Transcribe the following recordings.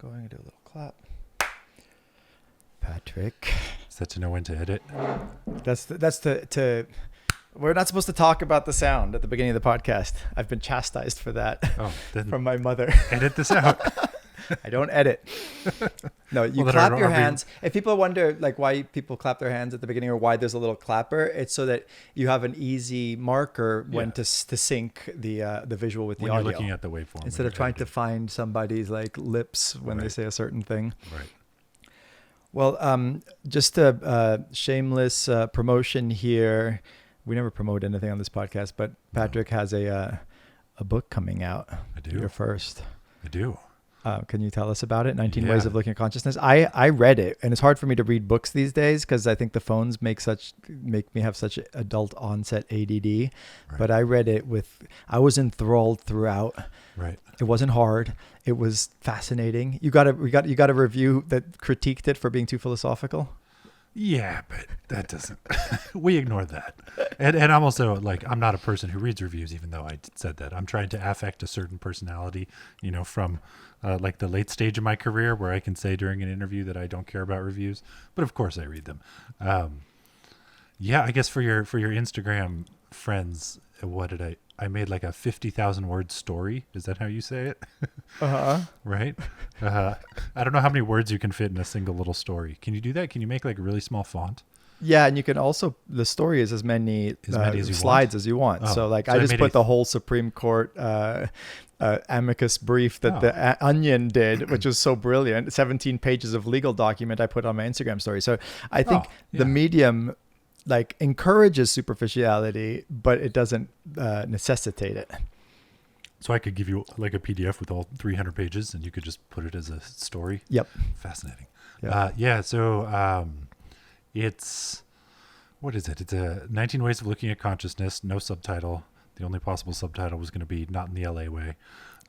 going to do a little clap. Patrick. Is that to know when to edit? To we're not supposed to talk about the sound at the beginning of the podcast. I've been chastised for that from my mother. Edit this out. I don't edit. No, you clap your hands. If people wonder like why people clap their hands at the beginning or why there's a little clapper, it's so that you have an easy marker when to sync the visual with the audio. When you're looking at the waveform. Instead of trying to find somebody's like lips when they say a certain thing. Right. Well, just a shameless promotion here. We never promote anything on this podcast, but Patrick has a book coming out. I do. Your first. I do. Can you tell us about it? 19 Ways of Looking at Consciousness. I read it, and it's hard for me to read books these days because I think the phones make me have such adult onset ADD. Right. But I read it I was enthralled throughout. Right. It wasn't hard. It was fascinating. You got a review that critiqued it for being too philosophical. Yeah, but that doesn't. We ignore that. And I'm also like, I'm not a person who reads reviews, even though I said that. I'm trying to affect a certain personality, from like the late stage of my career where I can say during an interview that I don't care about reviews. But of course I read them. I guess for your Instagram friends, what did I made like a 50,000 word story. Is that how you say it? Right? I don't know how many words you can fit in a single little story. Can you do that? Can you make like a really small font? Yeah, and you can also, the story is as many slides as you want. Oh, so I just put the whole Supreme Court amicus brief that the Onion did, which was so brilliant. 17 pages of legal document I put on my Instagram story. So I think the medium like encourages superficiality, but it doesn't necessitate it. So I could give you like a PDF with all 300 pages and you could just put it as a story. Yep. Fascinating. Yeah. So it's, what is it? It's 19 Ways of Looking at Consciousness, no subtitle. The only possible subtitle was going to be Not in the LA Way.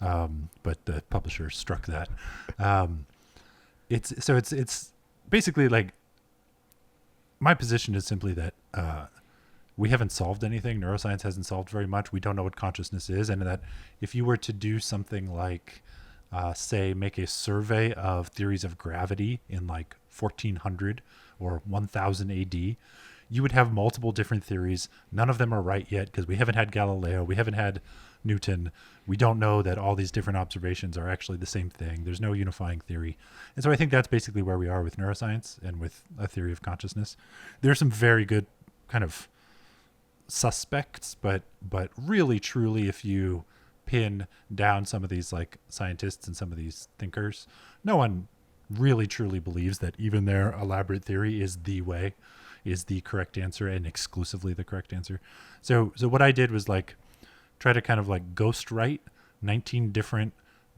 But the publisher struck that. It's basically like, my position is simply that we haven't solved anything. Neuroscience hasn't solved very much. We don't know what consciousness is. And that if you were to do something like, say, make a survey of theories of gravity in like 1400 or 1000 AD, you would have multiple different theories. None of them are right yet because we haven't had Galileo. We haven't had Newton. We don't know that all these different observations are actually the same thing. There's no unifying theory. And so I think that's basically where we are with neuroscience and with a theory of consciousness. There are some very good kind of suspects, but really truly if you pin down some of these like scientists and some of these thinkers, no one really truly believes that even their elaborate theory is the way, is the correct answer and exclusively the correct answer. So what I did was like try to kind of like ghost write 19 different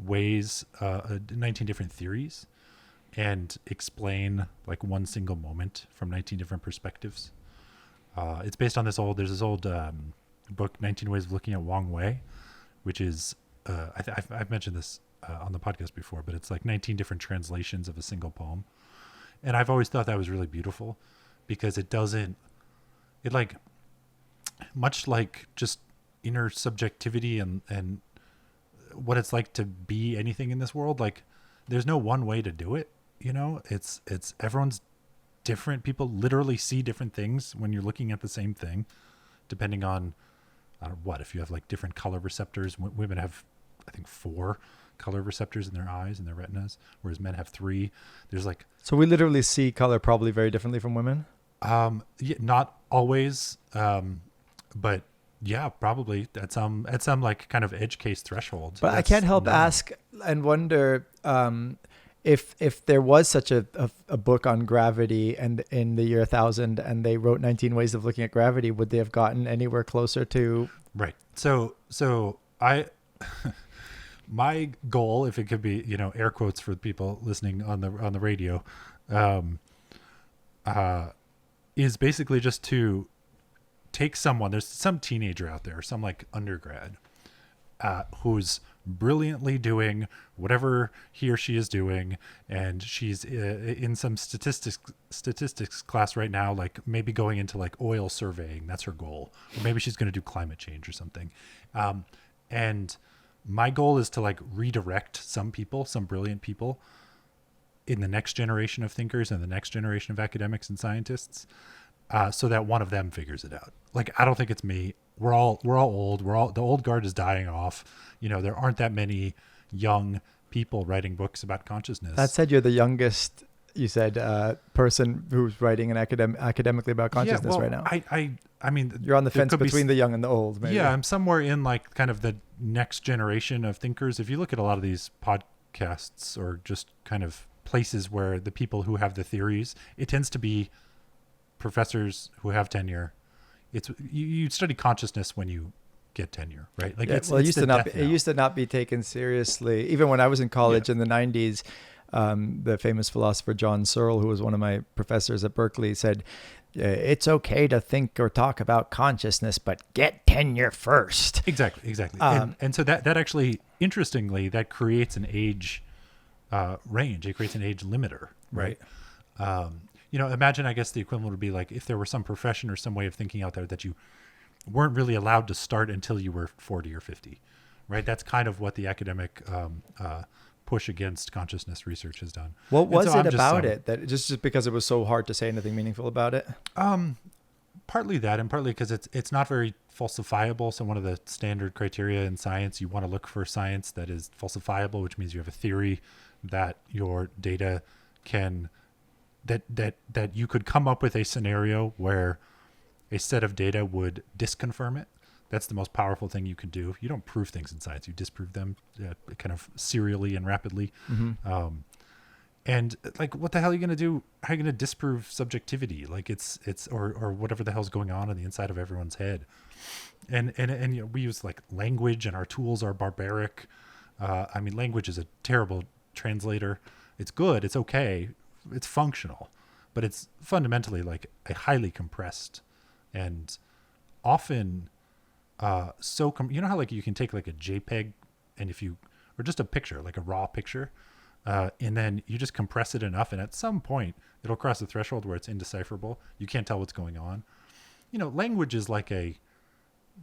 ways, 19 different theories, and explain like one single moment from 19 different perspectives. It's based on there's this old book, 19 Ways of Looking at Wang Wei, which is, I've mentioned this on the podcast before, but it's like 19 different translations of a single poem. And I've always thought that was really beautiful because it like, much like just inner subjectivity and what it's like to be anything in this world, like there's no one way to do it. It's everyone's different. People literally see different things when you're looking at the same thing, depending on if you have like different color receptors. Women have, I think, 4 color receptors in their eyes and their retinas, whereas men have 3. There's like, so we literally see color probably very differently from women. Not always, but yeah, probably at some like kind of edge case threshold. But I can't help ask and wonder if there was such a book on gravity and in the year 1000 and they wrote 19 Ways of Looking at Gravity, would they have gotten anywhere closer to? Right. So I, my goal, if it could be, air quotes for people listening on the radio, is basically just to take someone, there's some teenager out there, some like undergrad, who's brilliantly doing whatever he or she is doing, and she's in some statistics class right now, like maybe going into like oil surveying. That's her goal. Or maybe she's going to do climate change or something. And My goal is to like redirect some people, some brilliant people in the next generation of thinkers and the next generation of academics and scientists, so that one of them figures it out. Like, I don't think it's me. We're all old. The old guard is dying off. There aren't that many young people writing books about consciousness. That said, you're the youngest, you said, person who's writing an academically about consciousness right now. I mean, you're on the fence between the young and the old, maybe. Yeah, I'm somewhere in like kind of the next generation of thinkers. If you look at a lot of these podcasts or just kind of places where the people who have the theories, it tends to be professors who have tenure. It's you study consciousness when you get tenure, right? Like, it used to not be taken seriously. Even when I was in college in the 90s, the famous philosopher John Searle, who was one of my professors at Berkeley, said, it's okay to think or talk about consciousness, but get tenure first. Exactly. And so that actually, interestingly, that creates an age range. It creates an age limiter, right? Imagine, I guess the equivalent would be like if there were some profession or some way of thinking out there that you weren't really allowed to start until you were 40 or 50, right? That's kind of what the academic push against consciousness research has done. What was it about it that just because it was so hard to say anything meaningful about it? Partly that, and partly because it's not very falsifiable. So one of the standard criteria in science, you want to look for science that is falsifiable, which means you have a theory that your data can that you could come up with a scenario where a set of data would disconfirm it. That's the most powerful thing you can do. You don't prove things in science; you disprove them kind of serially and rapidly. Mm-hmm. And like, what the hell are you going to do? How are you going to disprove subjectivity? Like it's or whatever the hell's going on the inside of everyone's head. And we use like language, and our tools are barbaric. I mean, language is a terrible translator. It's good. It's okay. It's functional, but it's fundamentally like a highly compressed and often you know how like you can take like a JPEG and or just a picture, like a raw picture, and then you just compress it enough, and at some point it'll cross the threshold where it's indecipherable. You can't tell what's going on. Language is like a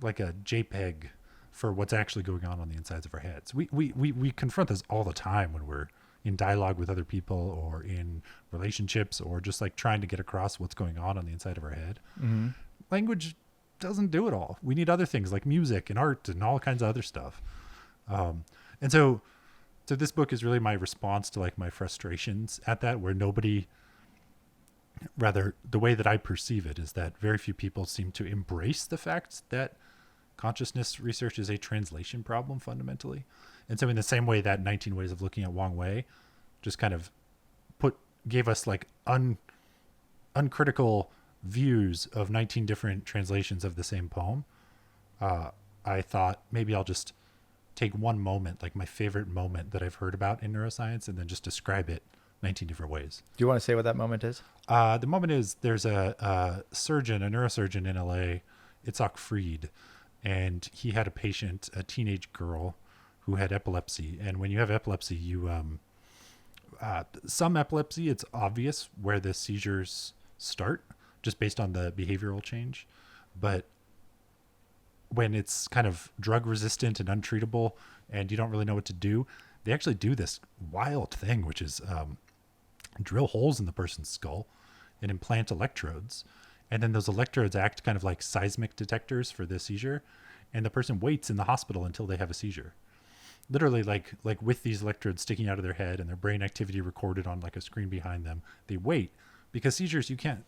JPEG for what's actually going on the insides of our heads. We confront this all the time when we're in dialogue with other people or in relationships or just like trying to get across what's going on the inside of our head. Mm-hmm. Language doesn't do it all. We need other things like music and art and all kinds of other stuff. And so this book is really my response to like my frustrations at that, where the way that I perceive it is that very few people seem to embrace the fact that consciousness research is a translation problem fundamentally. And so in the same way that 19 Ways of Looking at Wang Wei just kind of gave us like uncritical views of 19 different translations of the same poem, I thought maybe I'll just take one moment, like my favorite moment that I've heard about in neuroscience, and then just describe it 19 different ways. Do you want to say what that moment is? The moment is there's a neurosurgeon in LA, Itzhak Fried, and he had a patient, a teenage girl who had epilepsy. And when you have epilepsy, some epilepsy, it's obvious where the seizures start just based on the behavioral change. But when it's kind of drug resistant and untreatable and you don't really know what to do, they actually do this wild thing, which is drill holes in the person's skull and implant electrodes. And then those electrodes act kind of like seismic detectors for the seizure. And the person waits in the hospital until they have a seizure. Literally like with these electrodes sticking out of their head and their brain activity recorded on like a screen behind them, they wait, because seizures, you can't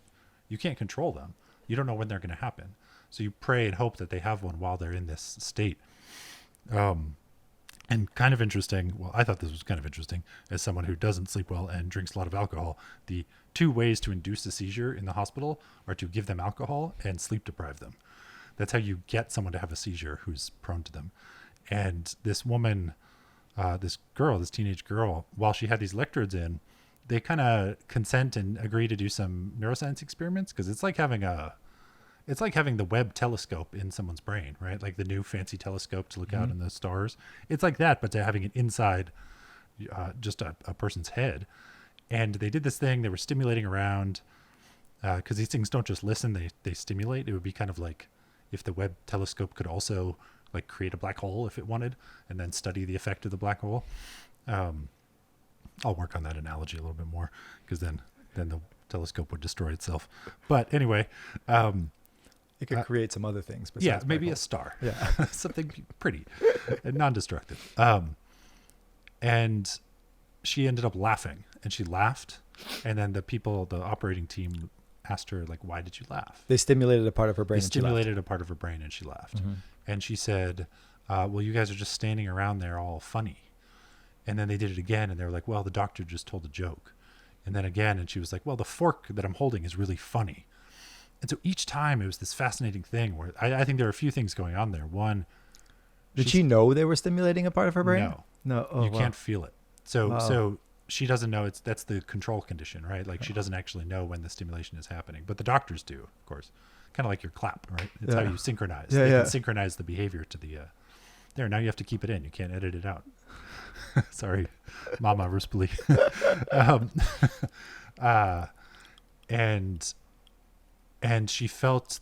control them. You don't know when they're going to happen. So you pray and hope that they have one while they're in this state. And kind of interesting, well, I thought this was kind of interesting as someone who doesn't sleep well and drinks a lot of alcohol. The two ways to induce a seizure in the hospital are to give them alcohol and sleep deprive them. That's how you get someone to have a seizure who's prone to them. And this woman, this teenage girl, while she had these electrodes in, they kind of consent and agree to do some neuroscience experiments, because it's like having the Webb telescope in someone's brain, right? Like the new fancy telescope to look out in the stars. It's like that, but they're having it inside just a person's head. And they did this thing. They were stimulating around, because these things don't just listen, they stimulate. It would be kind of like if the Webb telescope could also like create a black hole if it wanted, and then study the effect of the black hole. I'll work on that analogy a little bit more, because then the telescope would destroy itself. But anyway, it could create some other things. Yeah, maybe a star. Yeah, something pretty and non-destructive. And she ended up laughing, and she laughed, and then the operating team asked her, like, why did you laugh? They stimulated a part of her brain. They stimulated a part of her brain, and she laughed. Mm-hmm. And she said, well, you guys are just standing around there all funny. And then they did it again, and they were like, well, the doctor just told a joke. And then again, and she was like, well, the fork that I'm holding is really funny. And so each time it was this fascinating thing where I think there are a few things going on there. One, did she know they were stimulating a part of her brain? No. Oh, you can't feel it. So she doesn't know. That's the control condition, right? Like she doesn't actually know when the stimulation is happening, but the doctors do, of course. Kind of like your clap, right? It's how you synchronize. They can synchronize the behavior to the. There, now you have to keep it in. You can't edit it out. Sorry, Mama Ruspoli. And she felt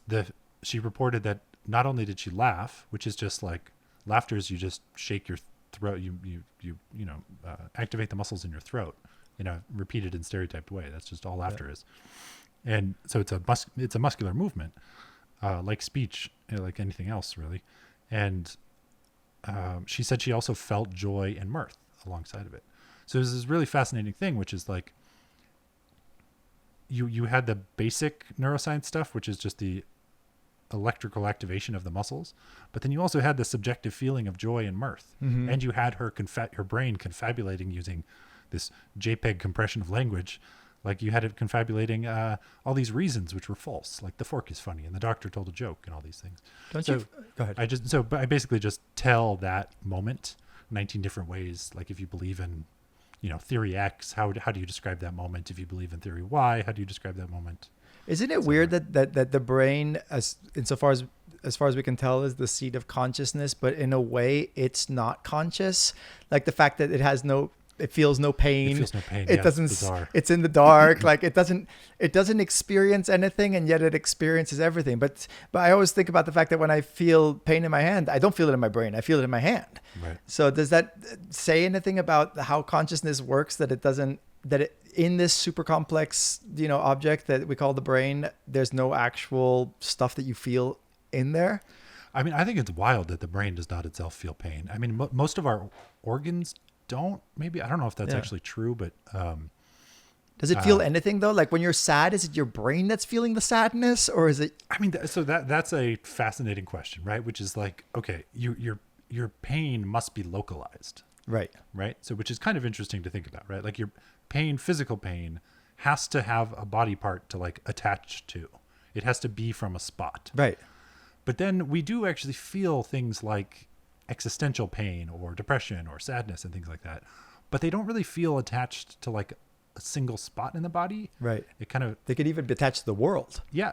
she reported that not only did she laugh, which is just like laughter is you just shake your throat, you activate the muscles in your throat in a repeated and stereotyped way. That's just all laughter is. And so it's a muscular movement, like speech, like anything else really. And she said she also felt joy and mirth alongside of it. So there's this really fascinating thing, which is like you had the basic neuroscience stuff, which is just the electrical activation of the muscles, but then you also had the subjective feeling of joy and mirth, and you had her brain confabulating using this JPEG compression of language. Like you had it confabulating all these reasons which were false, like the fork is funny and the doctor told a joke and all these things. Go ahead. I basically just tell that moment 19 different ways. Like if you believe in, theory X, how do you describe that moment? If you believe in theory Y, how do you describe that moment? Isn't it weird that the brain, as far as we can tell, is the seat of consciousness, but in a way it's not conscious? Like the fact that it feels no pain. It feels no pain. It doesn't. It's in the dark. Like it doesn't experience anything, and yet it experiences everything. But I always think about the fact that when I feel pain in my hand, I don't feel it in my brain. I feel it in my hand. Right. So does that say anything about how consciousness works? That it doesn't. In this super complex, object that we call the brain, there's no actual stuff that you feel in there. I mean, I think it's wild that the brain does not itself feel pain. I mean, most of our organs don't. Maybe I don't know if that's actually true, but does it feel anything though? Like when you're sad, is it your brain that's feeling the sadness, or is it? I mean, so that's a fascinating question, right? Which is like, okay, your pain must be localized, right? So which is kind of interesting to think about, right? Like your pain, physical pain, has to have a body part to like attach to. It has to be from a spot, right? But then we do actually feel things like existential pain or depression or sadness and things like that, but they don't really feel attached to like a single spot in the body. Right. They could even be attached to the world. Yeah,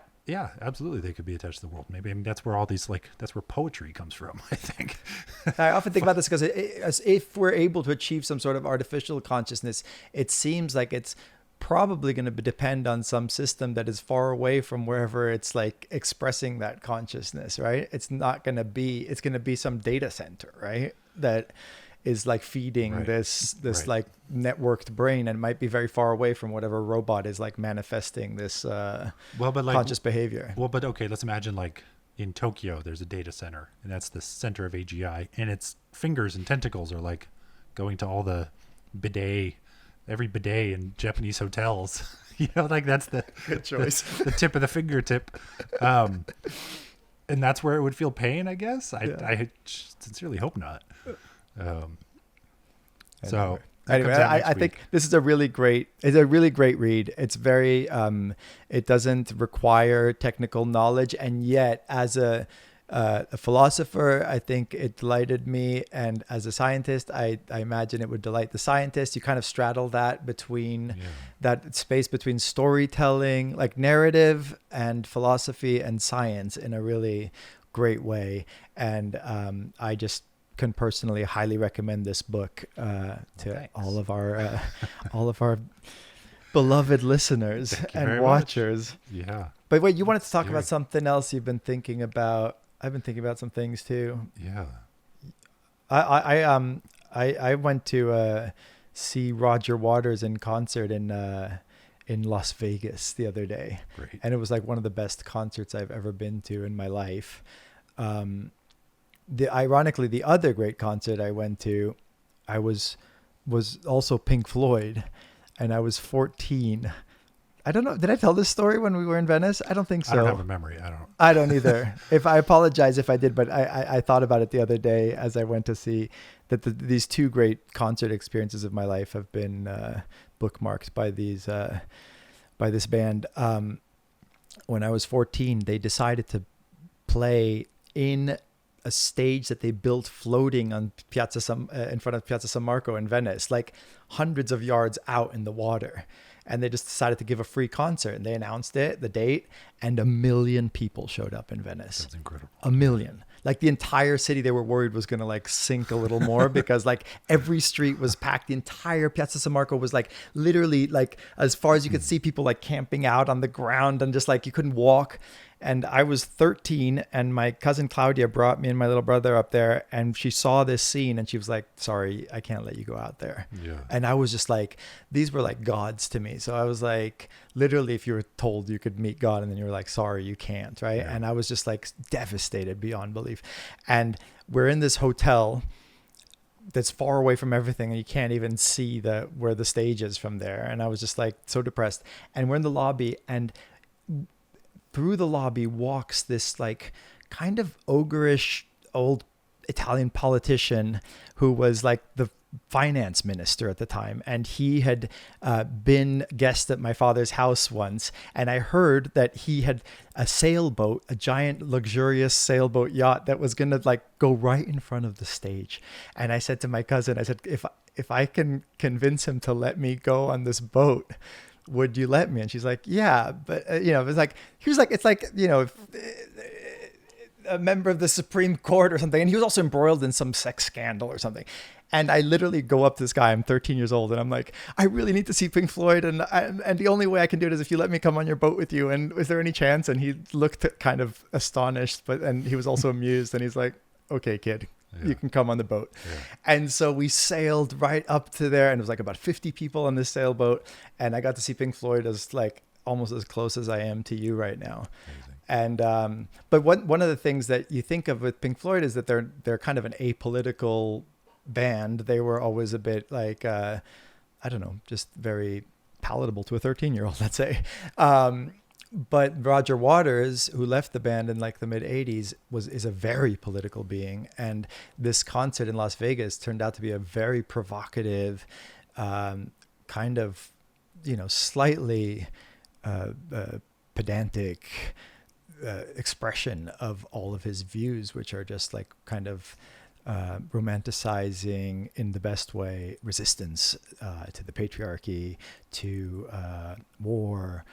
absolutely. They could be attached to the world. Maybe, I mean, that's where that's where poetry comes from, I think. I often think about this because if we're able to achieve some sort of artificial consciousness, it seems like it's probably going to depend on some system that is far away from wherever it's like expressing that consciousness, right? It's going to be some data center, right? That is like feeding this like networked brain, and might be very far away from whatever robot is like manifesting this conscious behavior. Well, but okay, let's imagine like in Tokyo, there's a data center, and that's the center of AGI, and its fingers and tentacles are like going to all the every bidet in Japanese hotels. Like that's the good choice. The tip of the fingertip. And that's where it would feel pain, I guess. I sincerely hope not. Anyway, I think this is a really great read. It's very, it doesn't require technical knowledge. And yet as a philosopher, I think it delighted me. And as a scientist, I imagine it would delight the scientist. You kind of straddle that that space between storytelling, like narrative, and philosophy and science in a really great way. And I just can personally highly recommend this book to all of our beloved listeners and watchers. Yeah. But wait, you wanted to talk about something else you've been thinking about. I've been thinking about some things too. Yeah. I went to see Roger Waters in concert in Las Vegas the other day, Great. and it was like one of the best concerts I've ever been to in my life. Ironically, the other great concert I went to, I was also Pink Floyd, and I was 14. I don't know. Did I tell this story when we were in Venice? I don't think so. I don't have a memory. I don't. I don't either. If I apologize if I did, but I thought about it the other day as I went to see that these two great concert experiences of my life have been bookmarked by by this band. When I was 14, they decided to play in a stage that they built floating on in front of Piazza San Marco in Venice, like hundreds of yards out in the water. And they just decided to give a free concert, and they announced it, the date, and 1 million people showed up in Venice. That's incredible. 1 million. Like the entire city, they were worried was going to like sink a little more because like every street was packed. The entire Piazza San Marco was like literally like as far as you could see, people like camping out on the ground and just like you couldn't walk. And I was 13, and my cousin Claudia brought me and my little brother up there, and she saw this scene and she was like, sorry, I can't let you go out there. Yeah. And I was just like, these were like gods to me. So I was like, literally, if you were told you could meet God and then you were like, sorry, you can't. Right. Yeah. And I was just like devastated beyond belief. And we're in this hotel that's far away from everything, and you can't even see where the stage is from there. And I was just like so depressed. And we're in the lobby, and through the lobby walks this like kind of ogreish old Italian politician who was like the finance minister at the time. And he had been guest at my father's house once. And I heard that he had a sailboat, a giant luxurious sailboat yacht that was going to like go right in front of the stage. And I said to my cousin, I said, if I can convince him to let me go on this boat, would you let me? And she's like, yeah, but it was like, he was like, it's like, a member of the Supreme Court or something. And he was also embroiled in some sex scandal or something. And I literally go up to this guy, I'm 13 years old, and I'm like, I really need to see Pink Floyd. And the only way I can do it is if you let me come on your boat with you. And is there any chance? And he looked kind of astonished, and he was also amused. And he's like, okay, kid. Yeah. You can come on the boat. Yeah. And so we sailed right up to there, and it was like about 50 people on this sailboat. And I got to see Pink Floyd as like almost as close as I am to you right now. Amazing. And but one of the things that you think of with Pink Floyd is that they're kind of an apolitical band. They were always a bit like I don't know, just very palatable to a 13-year-old, let's say. But Roger Waters, who left the band in like the mid 80s, is a very political being. And this concert in Las Vegas turned out to be a very provocative, kind of, slightly pedantic expression of all of his views, which are just like kind of romanticizing in the best way resistance to the patriarchy, to war,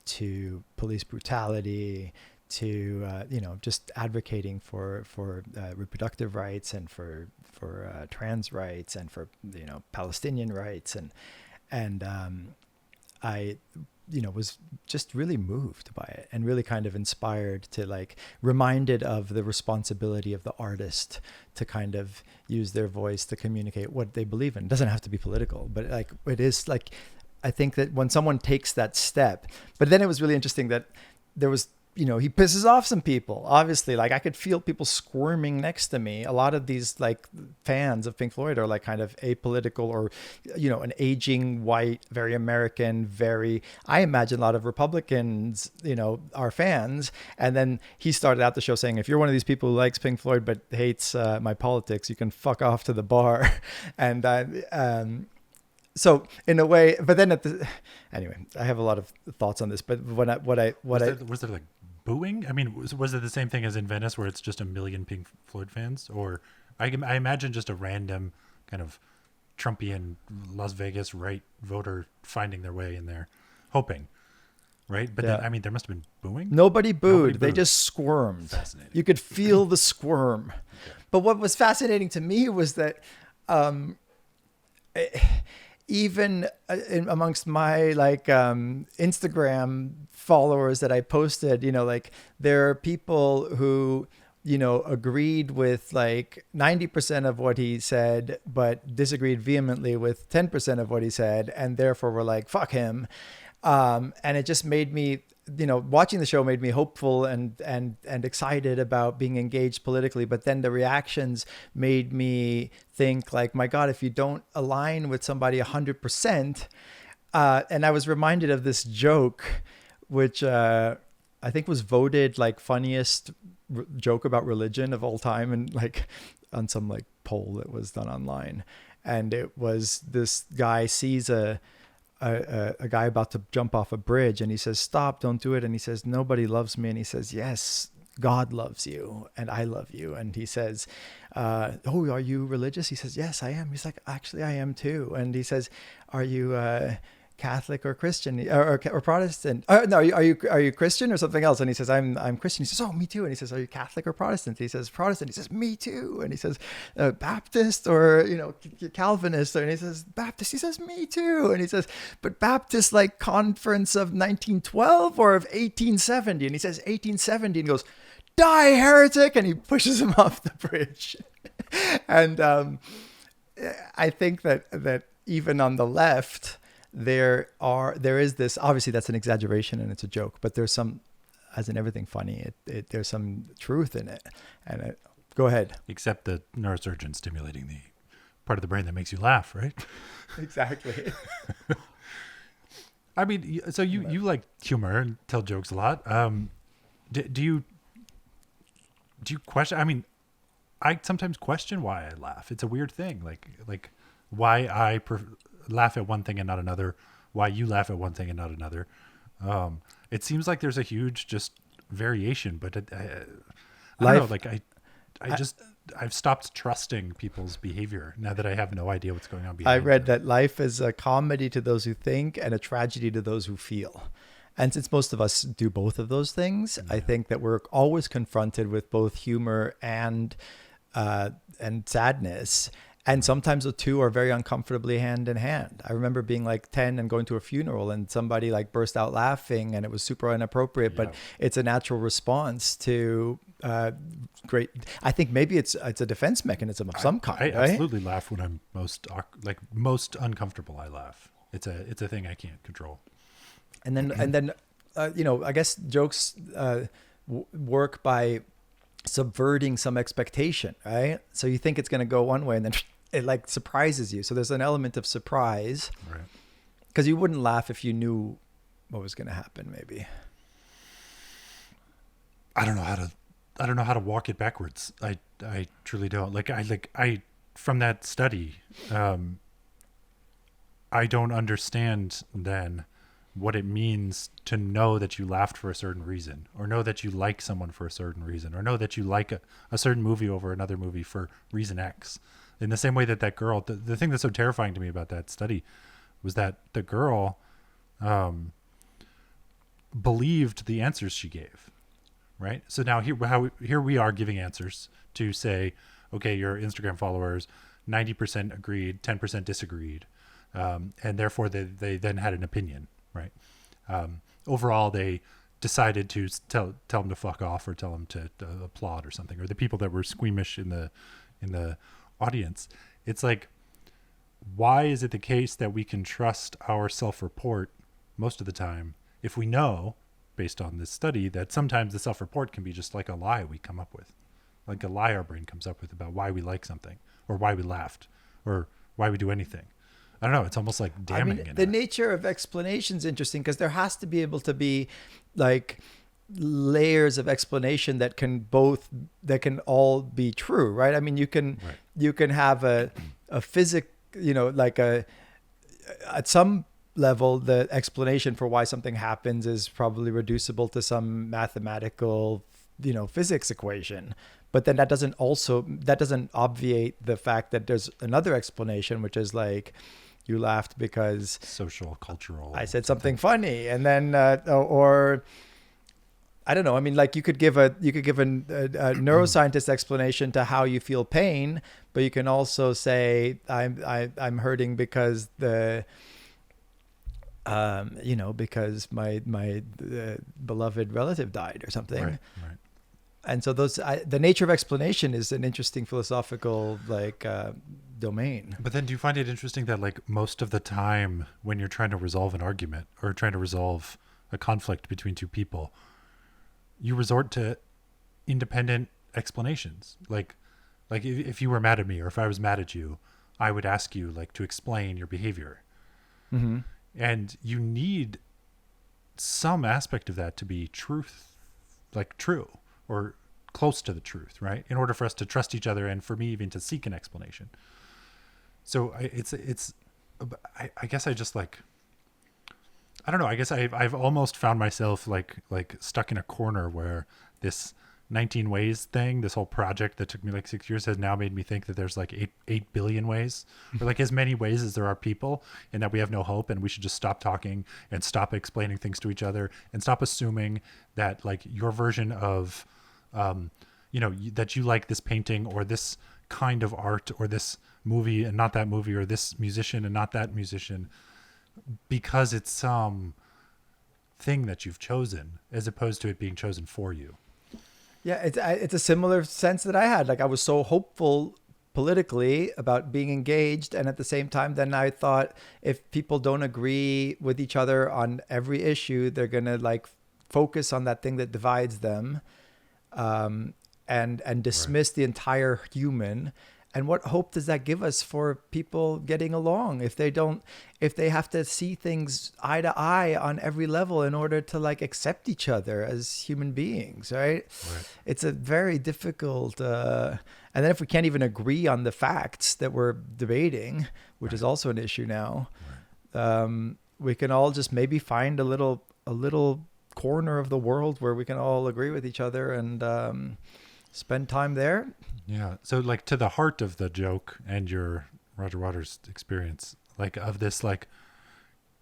to police brutality, to just advocating for reproductive rights and for trans rights and for Palestinian rights, and I was just really moved by it and really kind of inspired to like reminded of the responsibility of the artist to kind of use their voice to communicate what they believe in. It doesn't have to be political, but like it is like. I think that when someone takes that step, but then it was really interesting that there was, he pisses off some people, obviously. Like I could feel people squirming next to me. A lot of these like fans of Pink Floyd are like kind of apolitical or, an aging white, very American, I imagine a lot of Republicans, are fans. And then he started out the show saying, if you're one of these people who likes Pink Floyd, but hates my politics, you can fuck off to the bar. And, so in a way, but then anyway, I have a lot of thoughts on this, but was there like booing? I mean, was it the same thing as in Venice where it's just 1 million Pink Floyd fans? Or I imagine just a random kind of Trumpian Las Vegas right voter finding their way in there, hoping, right? But then, I mean, there must have been booing. Nobody booed. They just squirmed. Fascinating. You could feel the squirm. Okay. But what was fascinating to me was that, even amongst my like Instagram followers that I posted, like there are people who, agreed with like 90% of what he said, but disagreed vehemently with 10% of what he said. And therefore were like, fuck him. And it just made me, watching the show made me hopeful and excited about being engaged politically. But then the reactions made me think like, my God, if you don't align with somebody 100%, and I was reminded of this joke, which I think was voted like funniest joke about religion of all time, and like on some like poll that was done online. And it was this guy sees a guy about to jump off a bridge, and he says, "Stop, don't do it." And he says, "Nobody loves me." And he says, "Yes, God loves you and I love you." And he says, "Oh, are you religious?" He says, "Yes, I am." He's like, "Actually, I am too." And he says, "Are you Catholic or Christian or Protestant? No, are you Christian or something else?" And he says, I'm Christian." He says, "Oh, me too." And he says, "Are you Catholic or Protestant?" He says, "Protestant." He says, "Me too." And he says, "Baptist or Calvinist?" And he says, "Baptist." He says, "Me too." And he says, "But Baptist like conference of 1912 or of 1870?" And he says, "1870." And he goes, "Die, heretic!" And he pushes him off the bridge. And I think that even on the left, there is this, obviously that's an exaggeration and it's a joke, but there's some, as in everything funny, there's some truth in it. And go ahead. Except the neurosurgeon stimulating the part of the brain that makes you laugh, right? Exactly. I mean, so you like humor and tell jokes a lot. Do you question? I mean, I sometimes question why I laugh. It's a weird thing, like why I laugh at one thing and not another, why you laugh at one thing and not another. It seems like there's a huge just variation, but I don't know, like I've stopped trusting people's behavior now that I have no idea what's going on behind I read that life is a comedy to those who think and a tragedy to those who feel. And since most of us do both of those things, I think that we're always confronted with both humor and sadness. And sometimes the two are very uncomfortably hand in hand. I remember being like 10 and going to a funeral and somebody like burst out laughing and it was super inappropriate, but it's a natural response to great. I think maybe it's a defense mechanism of some kind. I absolutely laugh when I'm most uncomfortable. I laugh. It's a thing I can't control. And then I guess jokes work by subverting some expectation, right? So you think it's going to go one way and then it like surprises you. So there's an element of surprise, right? Because you wouldn't laugh if you knew what was going to happen. Maybe. I don't know how to walk it backwards. I truly don't. I from that study, I don't understand then what it means to know that you laughed for a certain reason, or know that you like someone for a certain reason, or know that you like a certain movie over another movie for reason X. In the same way that girl, the thing that's so terrifying to me about that study was that the girl believed the answers she gave, right? So now here we are giving answers to say, okay, your Instagram followers, 90% agreed, 10% disagreed, and therefore they then had an opinion. Right. Overall, they decided to tell them to fuck off or tell them to applaud or something, or the people that were squeamish in the audience. It's like, why is it the case that we can trust our self-report most of the time if we know, based on this study, that sometimes the self-report can be just like a lie we come up with, like a lie our brain comes up with about why we like something or why we laughed or why we do anything. I don't know. It's almost like damning. I mean, the nature of explanation is interesting because there has to be able to be like layers of explanation that can all be true, right? I mean, you can have a physic, like at some level, the explanation for why something happens is probably reducible to some mathematical, physics equation. But then that doesn't obviate the fact that there's another explanation, which is like, you laughed because social, cultural. I said something funny, and then or I don't know. I mean, like you could give a neuroscientist explanation to how you feel pain, but you can also say I'm hurting because because my beloved relative died or something. Right. Right. And so the nature of explanation is an interesting philosophical domain. But then do you find it interesting that like most of the time when you're trying to resolve an argument or trying to resolve a conflict between two people, you resort to independent explanations? Like if you were mad at me or if I was mad at you, I would ask you like to explain your behavior. Mm-hmm. And you need some aspect of that to be true or close to the truth, right? In order for us to trust each other and for me even to seek an explanation. So I guess I just like, I don't know. I guess I've almost found myself like stuck in a corner where this 19 ways thing, this whole project that took me like 6 years, has now made me think that there's like 8 billion ways, or like as many ways as there are people, and that we have no hope, and we should just stop talking and stop explaining things to each other and stop assuming that like your version of, that you like this painting or this kind of art or this movie and not that movie, or this musician and not that musician, because it's some thing that you've chosen as opposed to it being chosen for you. Yeah, it's a similar sense that I had. Like I was so hopeful politically about being engaged, and at the same time, then I thought if people don't agree with each other on every issue, they're gonna like focus on that thing that divides them, and dismiss the entire human. And what hope does that give us for people getting along if they have to see things eye to eye on every level in order to like accept each other as human beings, right? It's a very difficult, and then if we can't even agree on the facts that we're debating, which is also an issue now, we can all just maybe find a little corner of the world where we can all agree with each other and spend time there. Yeah. So like to the heart of the joke and your Roger Waters experience, like of this, like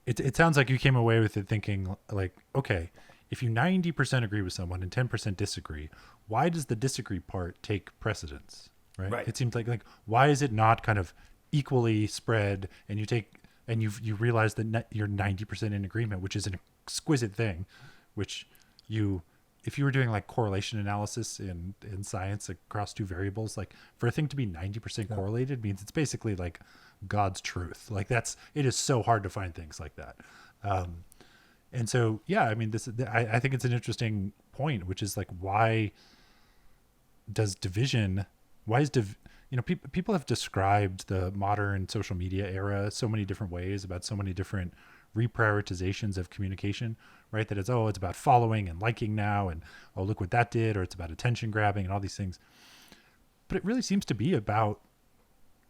it sounds like you came away with it thinking like, okay, if you 90% agree with someone and 10% disagree, why does the disagree part take precedence? Right. It seems like why is it not kind of equally spread, and you realize that you're 90% in agreement, which is an exquisite thing, which if you were doing like correlation analysis in science across two variables, like for a thing to be 90% correlated means it's basically like God's truth. Like it is so hard to find things like that. And so, yeah, I mean, I think it's an interesting point, which is like, why is people have described the modern social media era so many different ways about so many different reprioritizations of communication, right? That it's about following and liking now, and look what that did, or it's about attention grabbing and all these things. But it really seems to be about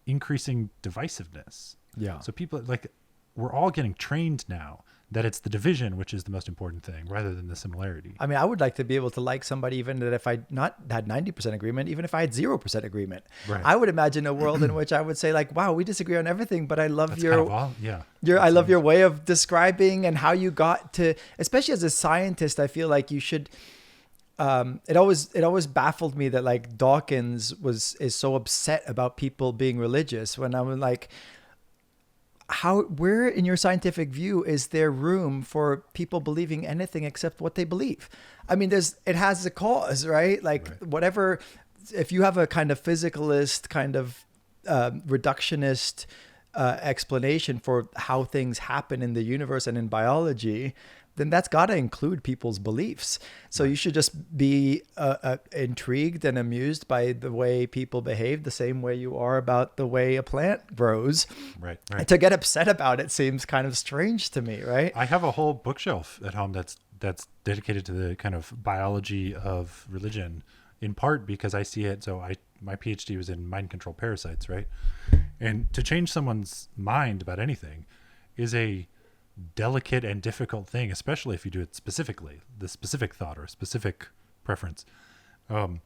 increasing divisiveness. Yeah. So people we're all getting trained now that it's the division which is the most important thing rather than the similarity. I mean, I would like to be able to like somebody even that if I not had 90% agreement, even if I had 0% agreement. Right. I would imagine a world in which I would say like, wow, we disagree on everything, but I love I love your way of describing and how you got to, especially as a scientist, I feel like you should, it always baffled me that like Dawkins is so upset about people being religious, when I'm like, where in your scientific view is there room for people believing anything except what they believe? I mean, it has a cause, right? Whatever, if you have a kind of physicalist, kind of reductionist explanation for how things happen in the universe and in biology, then that's got to include people's beliefs. So you should just be intrigued and amused by the way people behave, the same way you are about the way a plant grows. Right. And to get upset about it seems kind of strange to me, right? I have a whole bookshelf at home that's dedicated to the kind of biology of religion, in part because I see it. So my PhD was in mind control parasites, right? And to change someone's mind about anything is a delicate and difficult thing, especially if you do it specifically, the specific thought or specific preference. And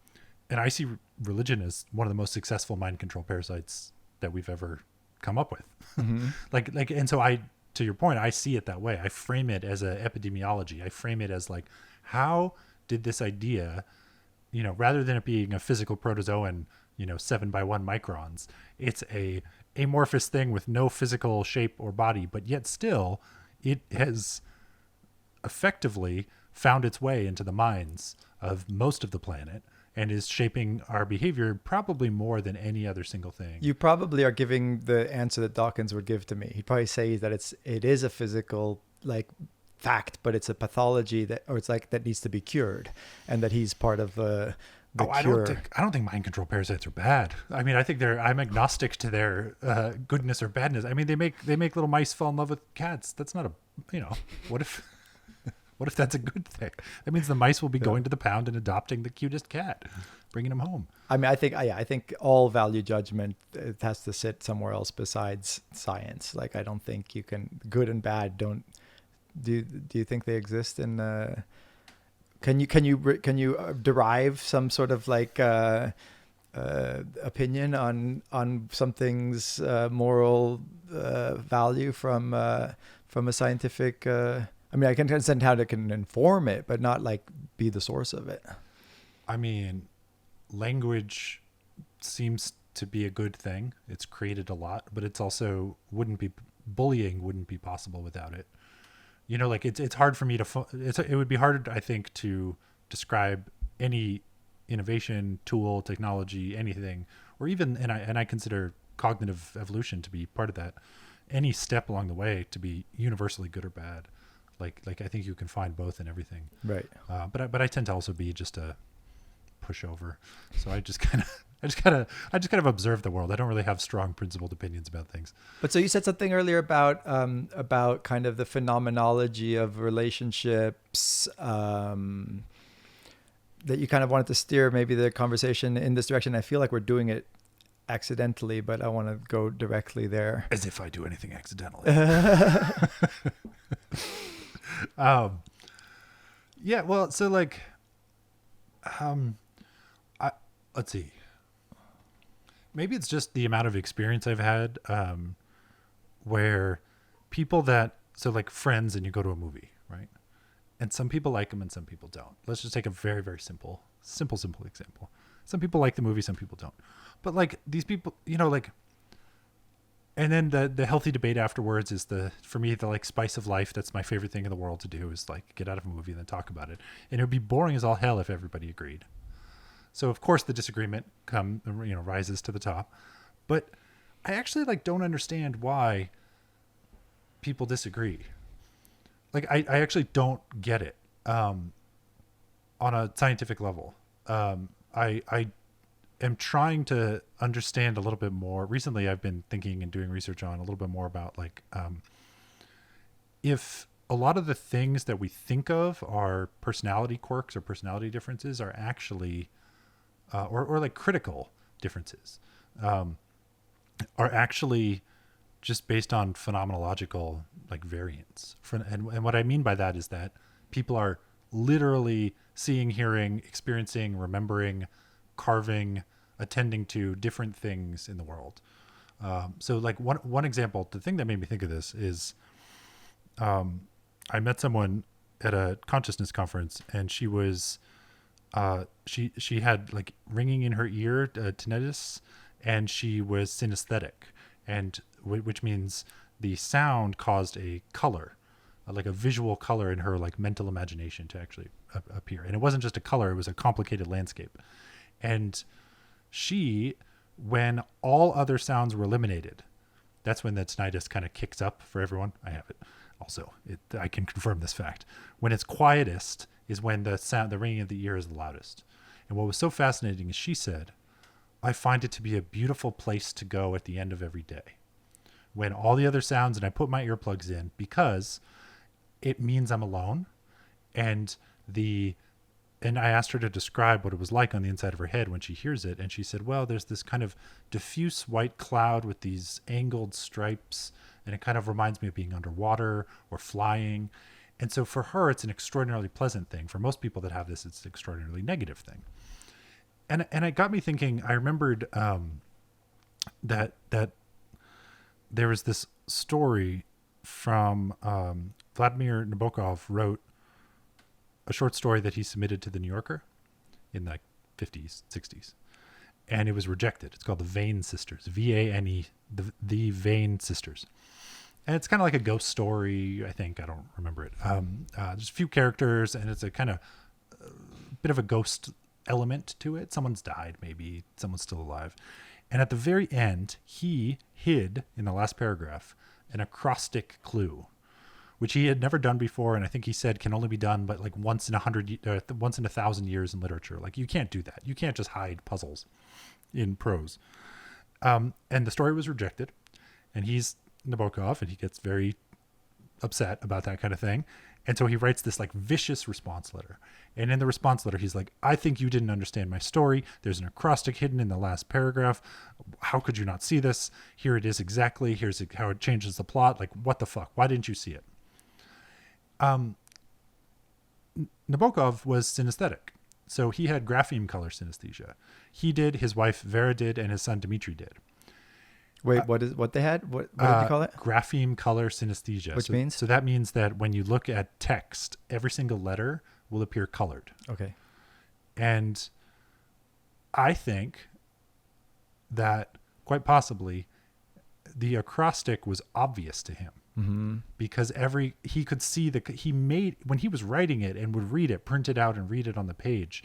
I see religion as one of the most successful mind control parasites that we've ever come up with. Mm-hmm. And so to your point, I see it that way. I frame it as an epidemiology. I frame it as like, how did this idea, rather than it being a physical protozoan, 7 by 1 microns, it's a amorphous thing with no physical shape or body, but yet still it has effectively found its way into the minds of most of the planet and is shaping our behavior probably more than any other single thing. You probably are giving the answer that Dawkins would give to me. He'd probably say that it is a physical fact, but it's a pathology that needs to be cured, and that he's part of the cure. I don't think mind control parasites are bad. I mean, I think I'm agnostic to their goodness or badness. I mean, they make little mice fall in love with cats. That's not what if what if that's a good thing? That means the mice will be going to the pound and adopting the cutest cat, bringing him home. I mean, I think all value judgment, it has to sit somewhere else besides science. I don't think you can, good and bad don't. Do you think they exist in? Can you derive some sort of opinion on something's moral value from a scientific? I mean, I can understand how it can inform it, but not be the source of it. I mean, language seems to be a good thing. It's created a lot, but it's also bullying wouldn't be possible without it. It's hard for me it would be hard, I think, to describe any innovation, tool, technology, anything, or even, and I consider cognitive evolution to be part of that, any step along the way to be universally good or bad. I think you can find both in everything. Right. But I tend to also be just a pushover. So I just kind of observe the world. I don't really have strong principled opinions about things. But so you said something earlier about kind of the phenomenology of relationships, that you kind of wanted to steer maybe the conversation in this direction. I feel like we're doing it accidentally, but I want to go directly there. As if I do anything accidentally. Yeah, well, so let's see. Maybe it's just the amount of experience I've had, where people friends, and you go to a movie, right? And some people like them and some people don't. Let's just take a very, very simple example. Some people like the movie, some people don't. But these people, and then the healthy debate afterwards is for me, the spice of life. That's my favorite thing in the world to do, is get out of a movie and then talk about it. And it would be boring as all hell if everybody agreed. So of course the disagreement rises to the top. But I actually don't understand why people disagree. I actually don't get it on a scientific level. I am trying to understand a little bit more. Recently, I've been thinking and doing research on a little bit more about if a lot of the things that we think of are personality quirks or personality differences are actually, or critical differences, are actually just based on phenomenological variance. And what I mean by that is that people are literally seeing, hearing, experiencing, remembering, carving, attending to different things in the world. So one example, the thing that made me think of this is, I met someone at a consciousness conference, and she was, she had ringing in her ear, tinnitus, and she was synesthetic, and which means the sound caused a color, a visual color in her mental imagination to actually appear. And it wasn't just a color, it was a complicated landscape. And when all other sounds were eliminated, that's when the tinnitus kind of kicks up for everyone. I have it also. I can confirm this fact. When it's quietest is when the ringing of the ear is the loudest. And what was so fascinating is she said, I find it to be a beautiful place to go at the end of every day, when all the other sounds, and I put my earplugs in, because it means I'm alone. And I asked her to describe what it was like on the inside of her head when she hears it. And she said, well, there's this kind of diffuse white cloud with these angled stripes, and it kind of reminds me of being underwater or flying. And so for her, it's an extraordinarily pleasant thing. For most people that have this, it's an extraordinarily negative thing. And it got me thinking. I remembered that there was this story from Vladimir Nabokov wrote a short story that he submitted to the New Yorker in the 50s, 60s, and it was rejected. It's called The Vane Sisters, V-A-N-E, the Vane Sisters. And it's kind of like a ghost story, I think. I don't remember it. There's a few characters, and it's a kind of bit of a ghost element to it. Someone's died, maybe. Someone's still alive. And at the very end, he hid, in the last paragraph, an acrostic clue, which he had never done before, and I think he said can only be done but like once in 1,000 years in literature. Like, you can't do that. You can't just hide puzzles in prose. And the story was rejected, and he's Nabokov, and he gets very upset about that kind of thing. And so he writes this like vicious response letter. And in the response letter, he's like, I think you didn't understand my story. There's an acrostic hidden in the last paragraph. How could you not see this? Here it is exactly. Here's how it changes the plot. Like, what the fuck? Why didn't you see it? Nabokov was synesthetic. So he had grapheme color synesthesia. He did, his wife Vera did, and his son Dmitri did. Wait, what they had? What did you call it? Grapheme color synesthesia. Which means? So that means that when you look at text, every single letter will appear colored. Okay. And I think that quite possibly the acrostic was obvious to him. Mm-hmm. Because he could see when he was writing it and would read it, print it out and read it on the page,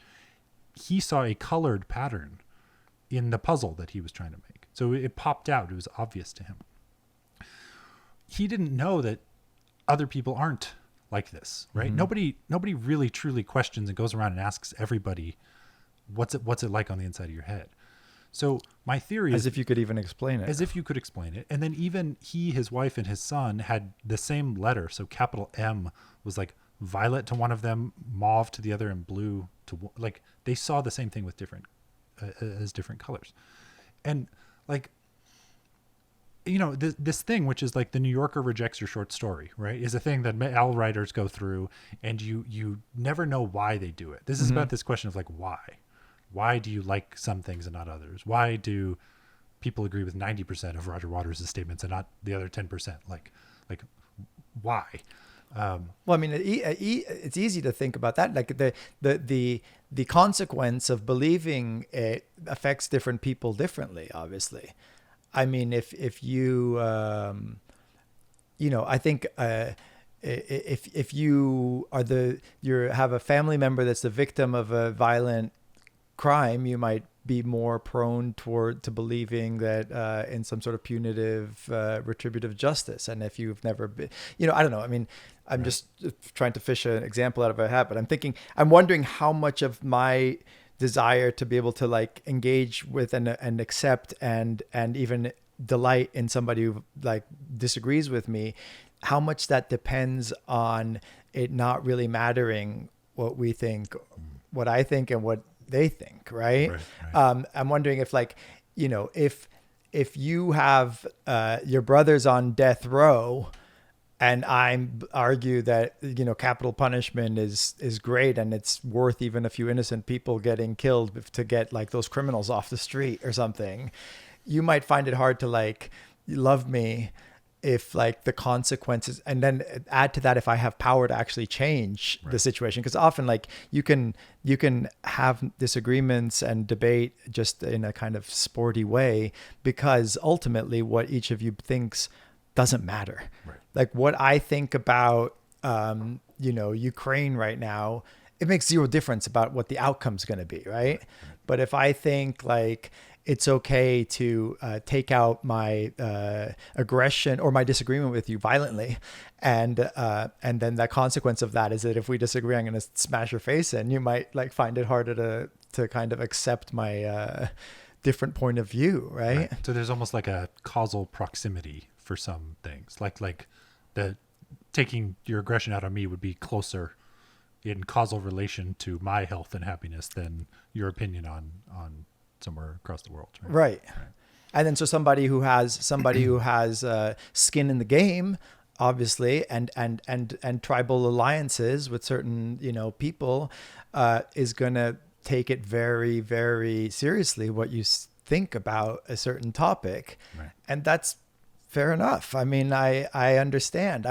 he saw a colored pattern in the puzzle that he was trying to make. So it popped out. It was obvious to him. He didn't know that other people aren't like this, right? Mm-hmm. Nobody really truly questions and goes around and asks everybody, what's it like on the inside of your head? So my theory is, as if you could even explain it. As if you could explain it. And then even he, his wife, and his son had the same letter. So capital M was like violet to one of them, mauve to the other, and blue to, like, they saw the same thing with different colors. And like, you know, this thing, which is like the New Yorker rejects your short story, right, is a thing that all writers go through, and you never know why they do it. This is about this question of like, why do you like some things and not others? Why do people agree with 90% of Roger Waters' statements and not the other 10%? Like why? Well, I mean, it's easy to think about that. Like the consequence of believing it affects different people differently, obviously. I mean, if you, I think if you have a family member that's the victim of a violent crime, you might be more prone to believing that in some sort of punitive retributive justice. And if you've never been, I don't know. I mean, I'm just trying to fish an example out of a hat, but I'm wondering how much of my desire to be able to like engage with and accept and even delight in somebody who like disagrees with me, how much that depends on it not really mattering what we think, what I think, and what they think, right? I'm wondering if like, if you have your brother's on death row, and I argue that, capital punishment is great and it's worth even a few innocent people getting killed to get like those criminals off the street or something, you might find it hard to like love me if like the consequences, and then add to that if I have power to actually change the situation. Because often like you can have disagreements and debate just in a kind of sporty way, because ultimately what each of you thinks doesn't matter. Right. Like what I think about, Ukraine right now, it makes zero difference about what the outcome's going to be. Right. But if I think like it's okay to take out my aggression or my disagreement with you violently, and then the consequence of that is that if we disagree, I'm going to smash your face in, you might like find it harder to kind of accept my different point of view. Right. So there's almost like a causal proximity for some things, like the taking your aggression out on me would be closer in causal relation to my health and happiness than your opinion on somewhere across the world. Right. And then so somebody who has skin in the game, obviously, and tribal alliances with certain people, is gonna take it very, very seriously what you think about a certain topic, and that's fair enough. I mean, I understand.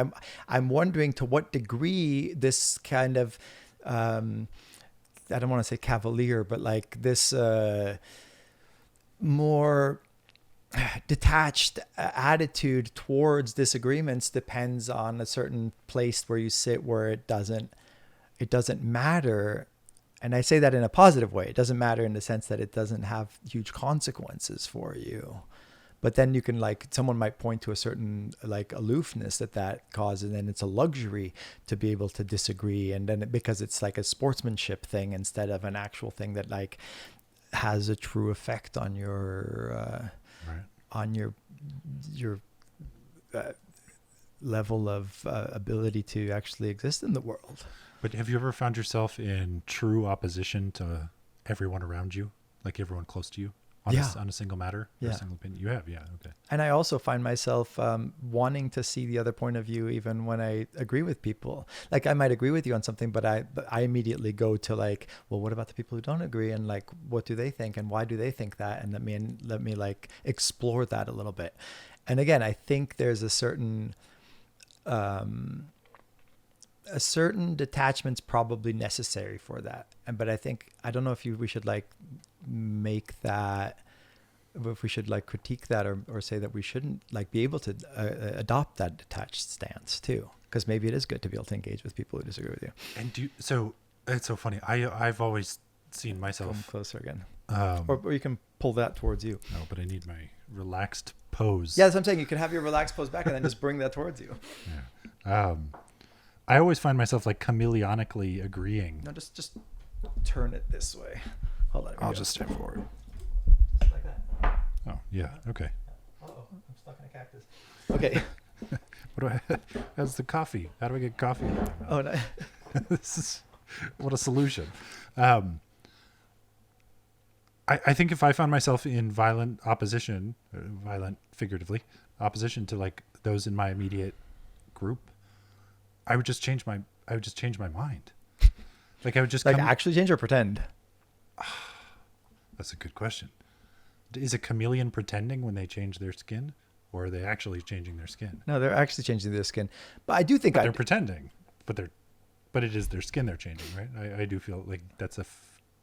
I'm wondering to what degree this kind of I don't want to say cavalier, but like this more detached attitude towards disagreements depends on a certain place where you sit, where it doesn't matter. And I say that in a positive way. It doesn't matter in the sense that it doesn't have huge consequences for you. But then you can, like, someone might point to a certain like aloofness that causes, and it's a luxury to be able to disagree. And then because it's like a sportsmanship thing instead of an actual thing that like has a true effect on your right. on your level of ability to actually exist in the world. But have you ever found yourself in true opposition to everyone around you, like everyone close to you, on a single matter, or a single opinion? You have, yeah, okay. And I also find myself wanting to see the other point of view, even when I agree with people. Like I might agree with you on something, but I immediately go to like, well, what about the people who don't agree, and like, what do they think, and why do they think that, and let me like explore that a little bit. And again, I think there's a certain detachment's probably necessary for that. But I don't know if we should like make that, if we should like critique that, or say that we shouldn't like be able to adopt that detached stance too, because maybe it is good to be able to engage with people who disagree with you. And so it's so funny. I've always seen myself. Come closer again. Or you can pull that towards you. No, but I need my relaxed pose. Yeah, that's what I'm saying. You can have your relaxed pose back and then just bring that towards you. Yeah. I always find myself like chameleonically agreeing. No, just turn it this way. Hold on. I'll just stand forward. Just like that. Oh, yeah. Okay. Uh-oh, I'm stuck in a cactus. Okay. How's the coffee? How do I get coffee? Oh, no. This is, what a solution. I think if I found myself in violent opposition, violent figuratively, opposition to like those in my immediate group, I would just change my mind. Like I would just like actually change or pretend? That's a good question. Is a chameleon pretending when they change their skin, or are they actually changing their skin? No, they're actually changing their skin. But I do think they're pretending, but it is their skin they're changing, right? I do feel like that's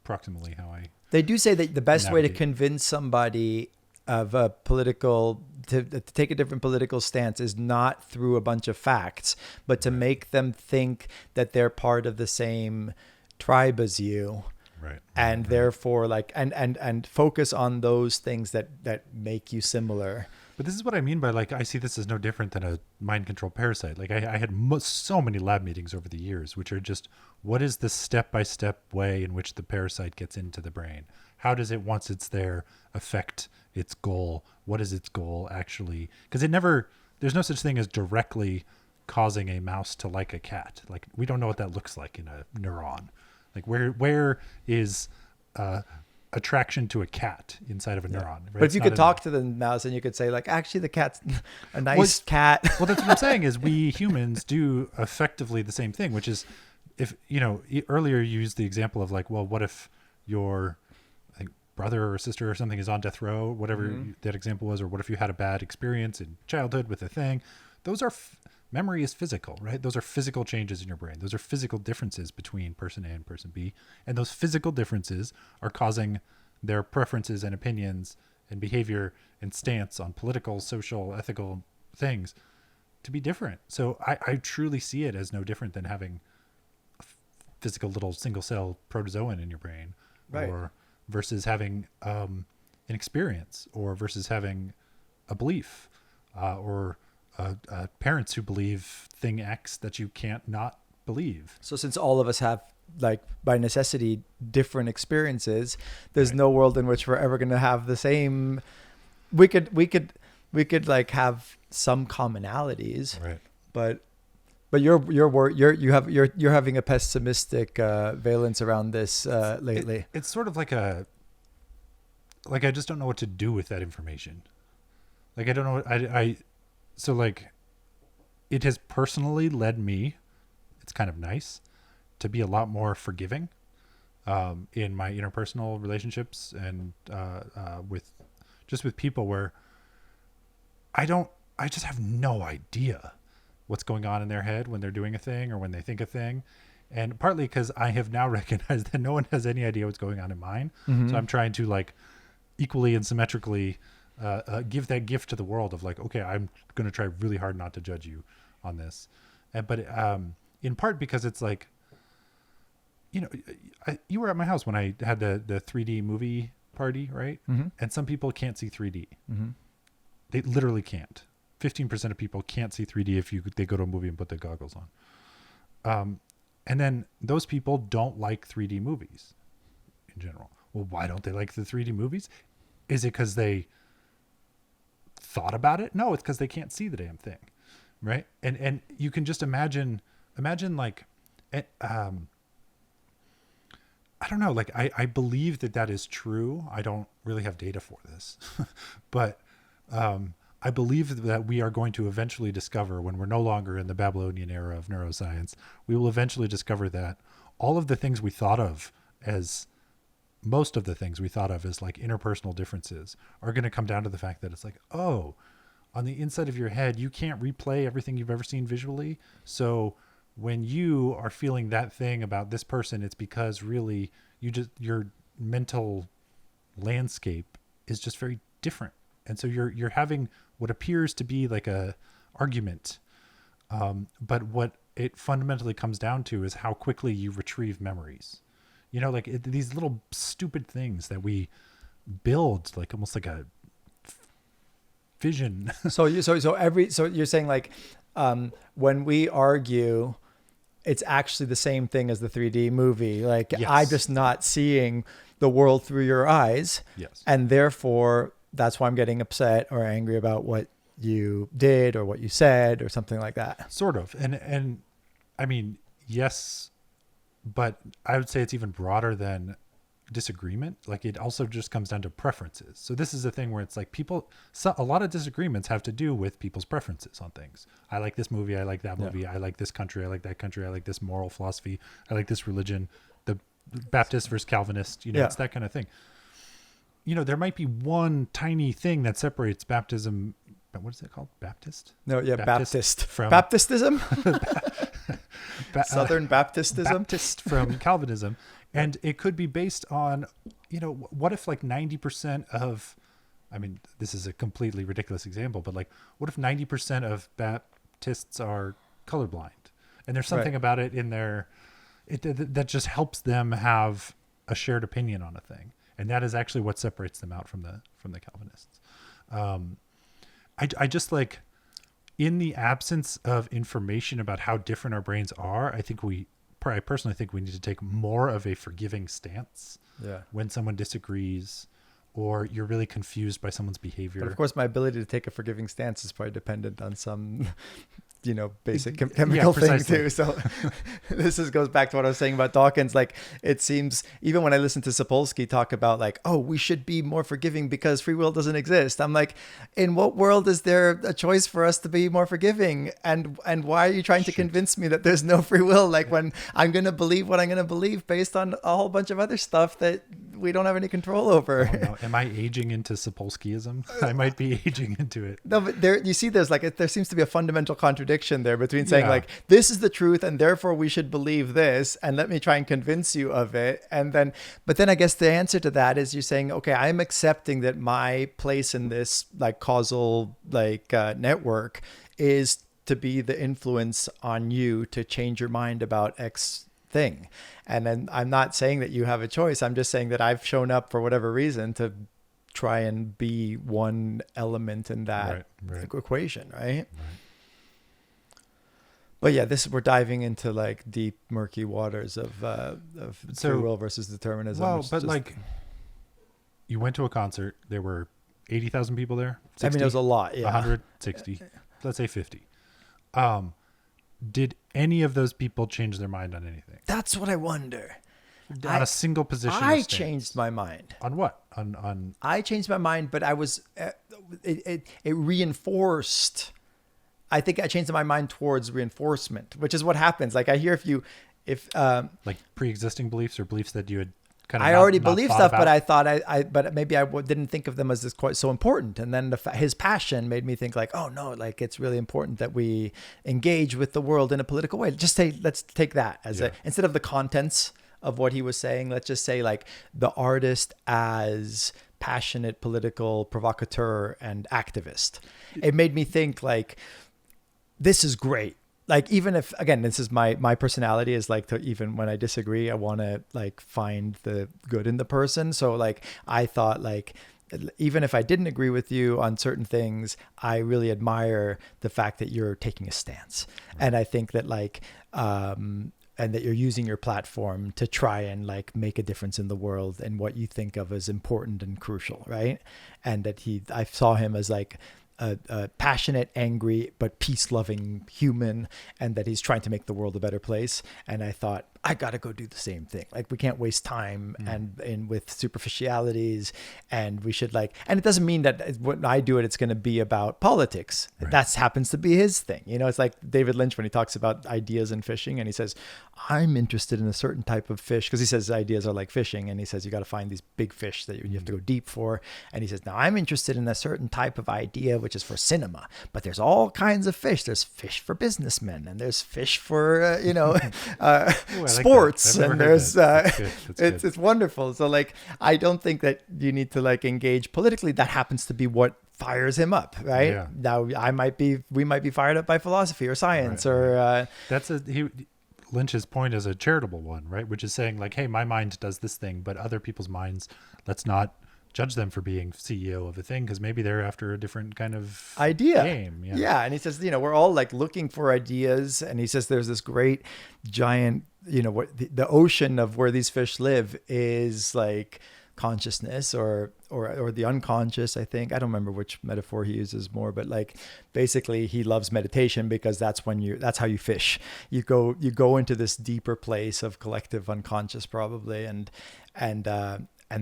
approximately how I. They do say that the best way to convince somebody of a political to take a different political stance is not through a bunch of facts, but to make them think that they're part of the same tribe as you. Right. And therefore like and focus on those things that make you similar. But this is what I mean by like, I see this as no different than a mind control parasite. Like I had so many lab meetings over the years, which are just, what is the step-by-step way in which the parasite gets into the brain? How does it, once it's there, affect its goal? What is its goal actually? Because there's no such thing as directly causing a mouse to like a cat. Like we don't know what that looks like in a neuron. Like where is attraction to a cat inside of a neuron? Right? But if you could talk to the mouse and you could say like, actually the cat's a nice cat. Well, that's what I'm saying is we humans do effectively the same thing, which is if, earlier you used the example of like, well, what if your brother or sister or something is on death row, whatever that example was, or what if you had a bad experience in childhood with a thing? Those are memory is physical, right? Those are physical changes in your brain. Those are physical differences between person A and person B. And those physical differences are causing their preferences and opinions and behavior and stance on political, social, ethical things to be different. So I truly see it as no different than having a physical little single cell protozoan in your brain, right, or versus having an experience, or versus having a belief, or parents who believe thing X that you can't not believe. So since all of us have, like, by necessity, different experiences, there's no world in which we're ever going to have the same. We could like have some commonalities, right? But you're having a pessimistic valence around this lately. It's sort of like I just don't know what to do with that information. Like I don't know. So like, it has personally led me, it's kind of nice, to be a lot more forgiving in my interpersonal relationships and with people where I just have no idea what's going on in their head when they're doing a thing or when they think a thing. And partly because I have now recognized that no one has any idea what's going on in mine. Mm-hmm. So I'm trying to like equally and symmetrically give that gift to the world of like, okay, I'm going to try really hard not to judge you on this. But in part because it's like, you know, you were at my house when I had the 3D movie party, right? Mm-hmm. And some people can't see 3D. Mm-hmm. They literally can't. 15% of people can't see 3D if they go to a movie and put the goggles on. And then those people don't like 3D movies in general. Well, why don't they like the 3D movies? Is it because they thought about it? No, it's because they can't see the damn thing, right? And you can just imagine like, I don't know, like I believe that is true. I don't really have data for this, but I believe that we are going to eventually discover, when we're no longer in the Babylonian era of neuroscience, we will eventually discover that all of the things we thought of as most of the things we thought of as like interpersonal differences are going to come down to the fact that it's like, oh, on the inside of your head, you can't replay everything you've ever seen visually. So when you are feeling that thing about this person, it's because really your mental landscape is just very different. And so you're having what appears to be like a argument. But what it fundamentally comes down to is how quickly you retrieve memories. You know, like these little stupid things that we build, like almost like a vision. So you're saying like, when we argue, it's actually the same thing as the 3D movie. Like, yes. I'm just not seeing the world through your eyes. Yes. And therefore that's why I'm getting upset or angry about what you did or what you said or something like that. Sort of. And I mean, yes, but I would say it's even broader than disagreement. Like it also just comes down to preferences. So this is a thing where it's like a lot of disagreements have to do with people's preferences on things. I like this movie. I like that movie. Yeah. I like this country. I like that country. I like this moral philosophy. I like this religion. The Baptist versus Calvinist, you know, It's that kind of thing. You know, there might be one tiny thing that separates baptism. What is it called? Baptist? No, yeah, Baptist. From Baptistism? Southern Baptistism? Baptist from Calvinism. And it could be based on, you know, what if like 90% of, I mean, this is a completely ridiculous example, but like, what if 90% of Baptists are colorblind? And there's something about it in there that just helps them have a shared opinion on a thing. And that is actually what separates them out from the Calvinists. I just like, in the absence of information about how different our brains are, I personally think we need to take more of a forgiving stance when someone disagrees or you're really confused by someone's behavior. But of course, my ability to take a forgiving stance is probably dependent on some, you know, basic chemical thing too. So this goes back to what I was saying about Dawkins. Like, it seems, even when I listen to Sapolsky talk about like, oh, we should be more forgiving because free will doesn't exist. I'm like, in what world is there a choice for us to be more forgiving? And why are you trying to convince me that there's no free will? Like, when I'm going to believe what I'm going to believe based on a whole bunch of other stuff that we don't have any control over. Oh, no. Am I aging into Sapolskyism? I might be aging into it. No, but there seems to be a fundamental contradiction there between saying like, this is the truth and therefore we should believe this, and let me try and convince you of it. But then I guess the answer to that is you're saying, okay, I'm accepting that my place in this like causal network is to be the influence on you to change your mind about X thing. And then I'm not saying that you have a choice. I'm just saying that I've shown up for whatever reason to try and be one element in that equation, right? But yeah, we're diving into like deep, murky waters of free will versus determinism. Well, but like, you went to a concert. There were 80,000 people there. 60, I mean, it was a lot. Yeah, 160. Let's say 50. Did any of those people change their mind on anything? That's what I wonder. On a single position. I changed my mind. On what? On. I changed my mind, but I was. It reinforced. I think I changed my mind towards reinforcement, which is what happens. Like I hear if like pre-existing beliefs or beliefs that you had kind of I already not believe thought stuff, about. but I thought but maybe I didn't think of them as this quite so important. And then his passion made me think like, oh no, like it's really important that we engage with the world in a political way. Just say, let's take that as instead of the contents of what he was saying, let's just say like the artist as passionate political provocateur and activist. It made me think like, this is great. Like, even if, again, this is my personality is like, to even when I disagree, I want to like find the good in the person. So like, I thought like, even if I didn't agree with you on certain things, I really admire the fact that you're taking a stance. And I think that like, and that you're using your platform to try and like make a difference in the world and what you think of as important and crucial. Right. And that I saw him as like, a passionate, angry, but peace-loving human, and that he's trying to make the world a better place. And I thought, I got to go do the same thing. Like, we can't waste time and with superficialities, and we should like, and it doesn't mean that when I do it, it's going to be about politics. Right. That happens to be his thing. You know, it's like David Lynch when he talks about ideas in fishing, and he says, I'm interested in a certain type of fish, because he says ideas are like fishing, and he says you got to find these big fish that you have to go deep for. And he says, now I'm interested in a certain type of idea, which is for cinema, but there's all kinds of fish. There's fish for businessmen, and there's fish for sports, and there's it's wonderful. So like, I don't think that you need to like engage politically. That happens to be what fires him up, right? Yeah. Now we might be fired up by philosophy or science, or that's Lynch's point is a charitable one, right? Which is saying like, hey, my mind does this thing, but other people's minds, let's not judge them for being CEO of a thing, because maybe they're after a different kind of idea game. Yeah. And he says, we're all like looking for ideas, and he says there's this great giant, what the ocean of where these fish live is like consciousness or the unconscious. I think, I don't remember which metaphor he uses more, but like basically he loves meditation because that's how you fish. You go into this deeper place of collective unconscious probably, and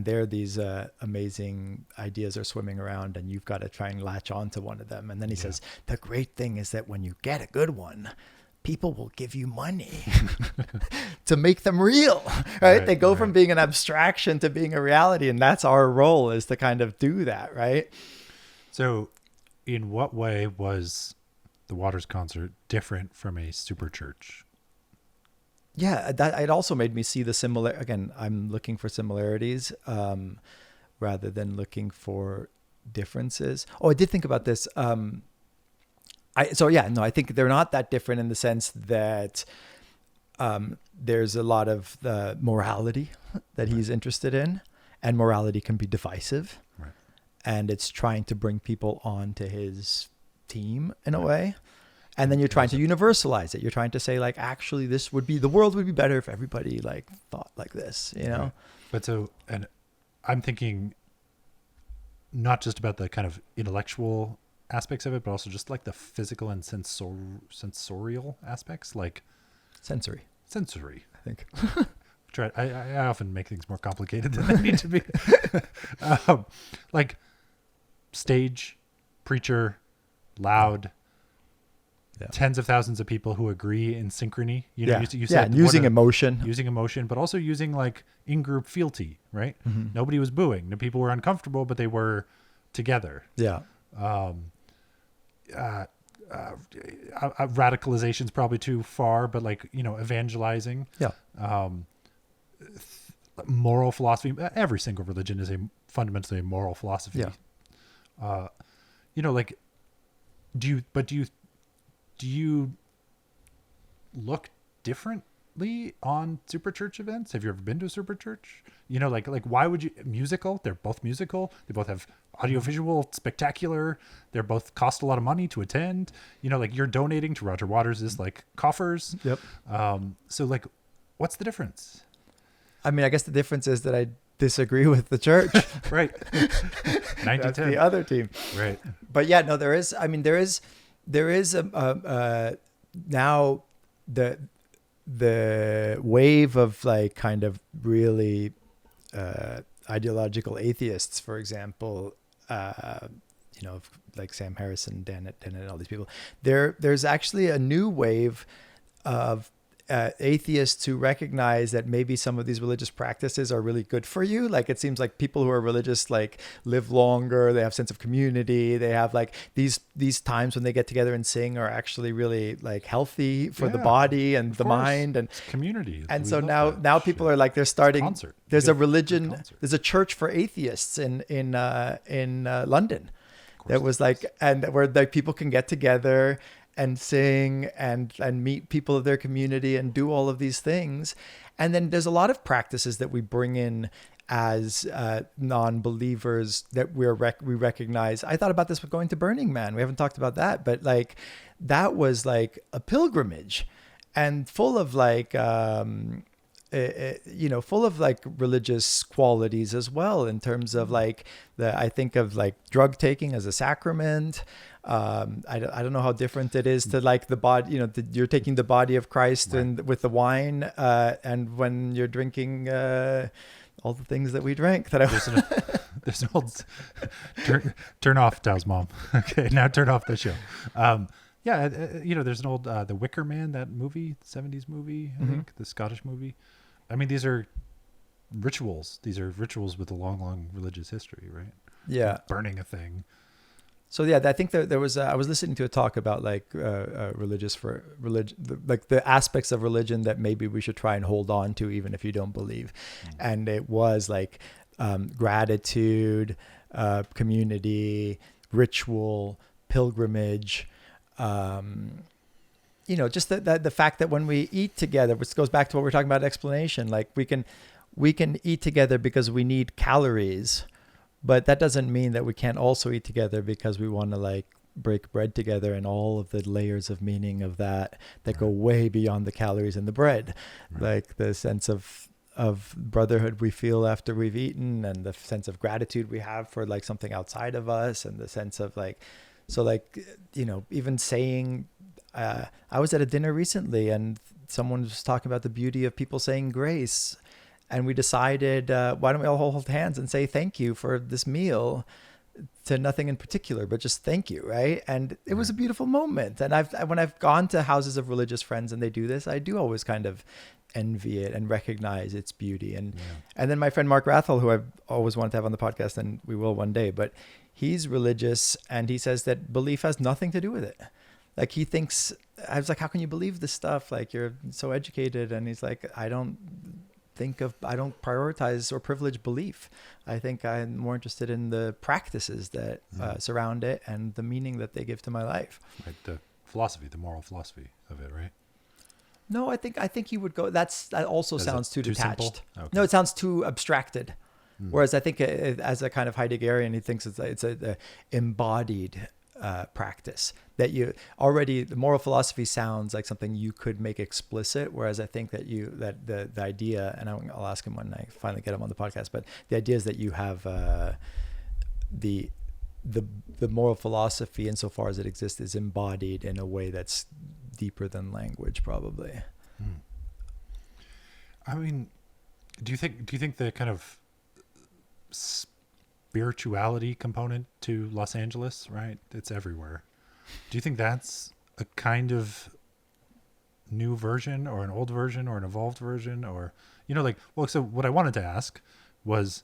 there these amazing ideas are swimming around, and you've got to try and latch onto one of them. And then he says, the great thing is that when you get a good one, people will give you money to make them real, right? They go from being an abstraction to being a reality. And that's our role, is to kind of do that, right? So in what way was the Waters concert different from a super church? Yeah, that it also made me see the similar. Again, I'm looking for similarities rather than looking for differences. Oh, I did think about this. I think they're not that different in the sense that there's a lot of the morality that he's interested in, and morality can be divisive, and it's trying to bring people onto his team in a way. And then you're trying to universalize it. You're trying to say like, actually, the world would be better if everybody like thought like this, Right. But and I'm thinking not just about the kind of intellectual aspects of it, but also just like the physical and sensorial aspects, like sensory, I think. I often make things more complicated than they need to be. Like stage, preacher, loud, tens of thousands of people who agree in synchrony. You said using emotion, but also using like in-group fealty, right? Mm-hmm. Nobody was booing. The people were uncomfortable, but they were together. Yeah. Radicalization is probably too far, but like, evangelizing. Yeah. Moral philosophy. Every single religion is fundamentally a moral philosophy. Yeah. Like, do you look differently on super church events? Have you ever been to a super church? Like why would you musical? They're both musical. They both have audiovisual spectacular. They're both cost a lot of money to attend. Like you're donating to Roger Waters' like coffers. Yep. So like, what's the difference? I mean, I guess the difference is that I disagree with the church. Right. 90-10. That's the other team. Right. But yeah, no, there is now the wave of like kind of really ideological atheists, for example, like Sam Harrison, Dennett, and all these people. There's actually a new wave of atheists to recognize that maybe some of these religious practices are really good for you. Like it seems like people who are religious like live longer, they have sense of community, they have like these times when they get together and sing are actually really like healthy for the body and the mind, and it's community. And so now people are like, they're starting concert. There's a religion, there's a church for atheists in London that was like, and where like people can get together and sing and meet people of their community and do all of these things. And then there's a lot of practices that we bring in as non-believers that we recognize. I thought about this with going to Burning Man. We haven't talked about that, but like that was like a pilgrimage and full of like, full of like religious qualities as well, in terms of like I think of like drug taking as a sacrament. I don't know how different it is to like the body, you're taking the body of Christ and with the wine, and when you're drinking all the things that we drank. There's an old turn off, Tao's mom. Okay, now turn off the show. There's an old The Wicker Man, that movie, 70s movie, I think, the Scottish movie. I mean, these are rituals. These are rituals with a long, long religious history, right? Yeah, burning a thing. So yeah, I think there was I was listening to a talk about like religion, like the aspects of religion that maybe we should try and hold on to even if you don't believe, and it was like gratitude, community, ritual, pilgrimage, just the fact that when we eat together, which goes back to what we're talking about explanation, like we can eat together because we need calories. But that doesn't mean that we can't also eat together because we want to like break bread together and all of the layers of meaning of that go way beyond the calories in the bread. Like the sense of brotherhood we feel after we've eaten, and the sense of gratitude we have for like something outside of us, and the sense of like, so like, even saying, I was at a dinner recently and someone was talking about the beauty of people saying grace. And we decided, why don't we all hold hands and say thank you for this meal, to nothing in particular, but just thank you, right? And it was a beautiful moment. And when I've gone to houses of religious friends and they do this, I do always kind of envy it and recognize its beauty. And then my friend Mark Rathel, who I've always wanted to have on the podcast, and we will one day, but he's religious and he says that belief has nothing to do with it. Like he thinks, I was like, how can you believe this stuff? Like you're so educated. And he's like, I don't prioritize or privilege belief. I think I'm more interested in the practices that surround it and the meaning that they give to my life. Right, the philosophy, the moral philosophy of it, right? No, I think you would go. That also sounds too detached. Okay. No, it sounds too abstracted. Whereas I think as a kind of Heideggerian, he thinks it's a embodied practice that the moral philosophy sounds like something you could make explicit. Whereas I think that the idea, and I'll ask him when I finally get him on the podcast, but the idea is that you have the moral philosophy, insofar as it exists, is embodied in a way that's deeper than language, probably. I mean, do you think the kind of spirituality component to Los Angeles, right? It's everywhere. Do you think that's a kind of new version or an old version or an evolved version, or, so what I wanted to ask was,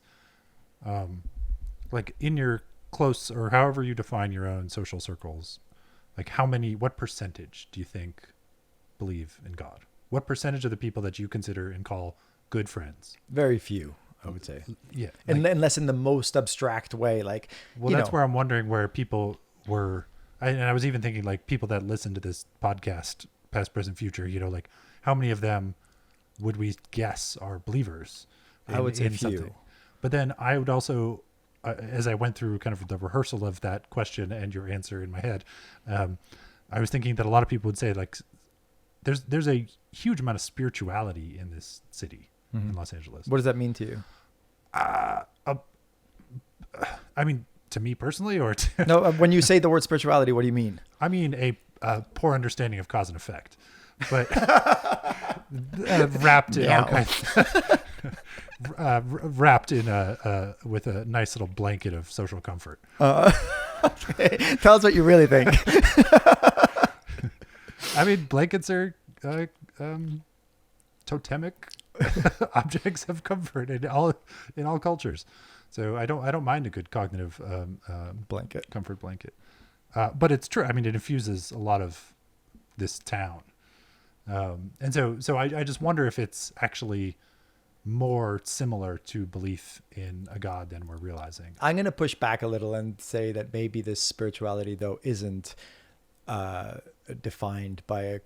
like in your close, or however you define your own social circles, like what percentage do you think believe in God? What percentage of the people that you consider and call good friends? Very few, I would say. Yeah. Unless in the most abstract way, like, that's where I'm wondering where people were. And I was even thinking like people that listen to this podcast, past, present, future, like how many of them would we guess are believers? I would say few. Something. But then I would also, as I went through kind of the rehearsal of that question and your answer in my head, I was thinking that a lot of people would say like, there's a huge amount of spirituality in this city, in Los Angeles. What does that mean to you? I mean, to me personally, or no, when you say the word spirituality, what do you mean? I mean a poor understanding of cause and effect, but wrapped in all kinds, wrapped in with a nice little blanket of social comfort. Okay. Tell us what you really think. I mean, blankets are totemic objects of comfort in all cultures. So I don't mind a good cognitive blanket, comfort blanket. But it's true. I mean, it infuses a lot of this town. And so I just wonder if it's actually more similar to belief in a God than we're realizing. I'm going to push back a little and say that maybe this spirituality, though, isn't defined by a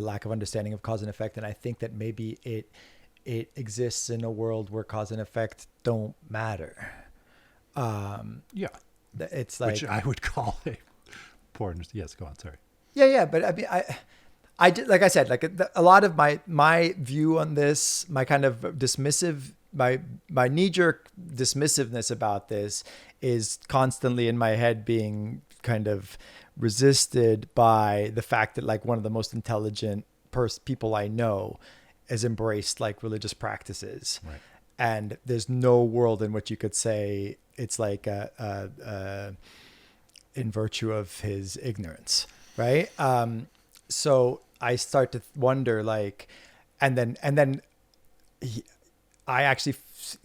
lack of understanding of cause and effect. And I think that maybe it exists in a world where cause and effect don't matter. Yeah. It's like, which I would call a poor. Yes, go on. Sorry. Yeah. But I mean, I did, like I said, like a lot of my view on this, my kind of dismissive, my knee-jerk dismissive about this is constantly in my head being kind of resisted by the fact that like one of the most intelligent people I know has embraced like religious practices. Right. And there's no world in which you could say it's like in virtue of his ignorance. Right. So I start to wonder, like, and then I actually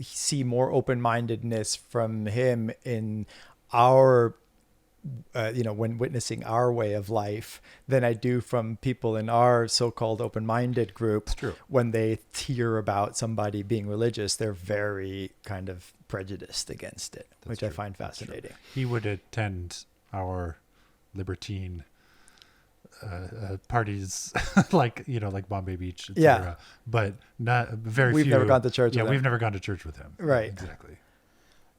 see more open-mindedness from him in our, when witnessing our way of life than I do from people in our so-called open-minded group. It's true. When they hear about somebody being religious, they're very kind of prejudiced against it, which I find fascinating. He would attend our libertine parties like Bombay Beach, etc. But not very we've few. Never gone to church. Yeah, we've never gone to church with him. Right. Exactly.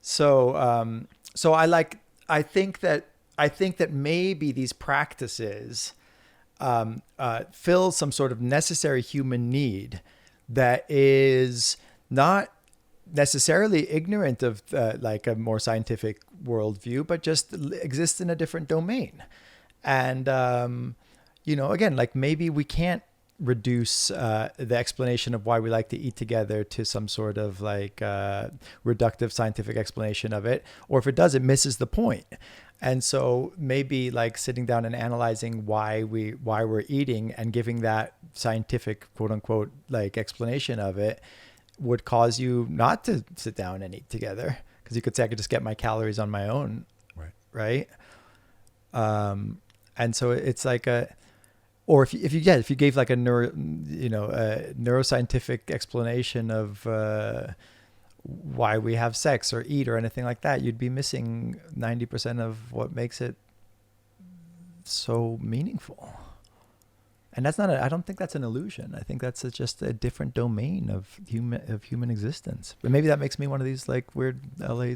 So I think that maybe these practices fill some sort of necessary human need that is not necessarily ignorant of like a more scientific worldview, but just exists in a different domain. And, again, like maybe we can't reduce the explanation of why we like to eat together to some sort of like reductive scientific explanation of it. Or if it does, it misses the point. And so maybe like sitting down and analyzing why we're eating and giving that scientific quote unquote like explanation of it would cause you not to sit down and eat together. Because you could say I could just get my calories on my own. Right. And so it's like or if you gave like a neuroscientific explanation of why we have sex or eat or anything like that, you'd be missing 90% of what makes it so meaningful. And that's I don't think that's an illusion. I think that's just a different domain of human existence. But maybe that makes me one of these like weird LA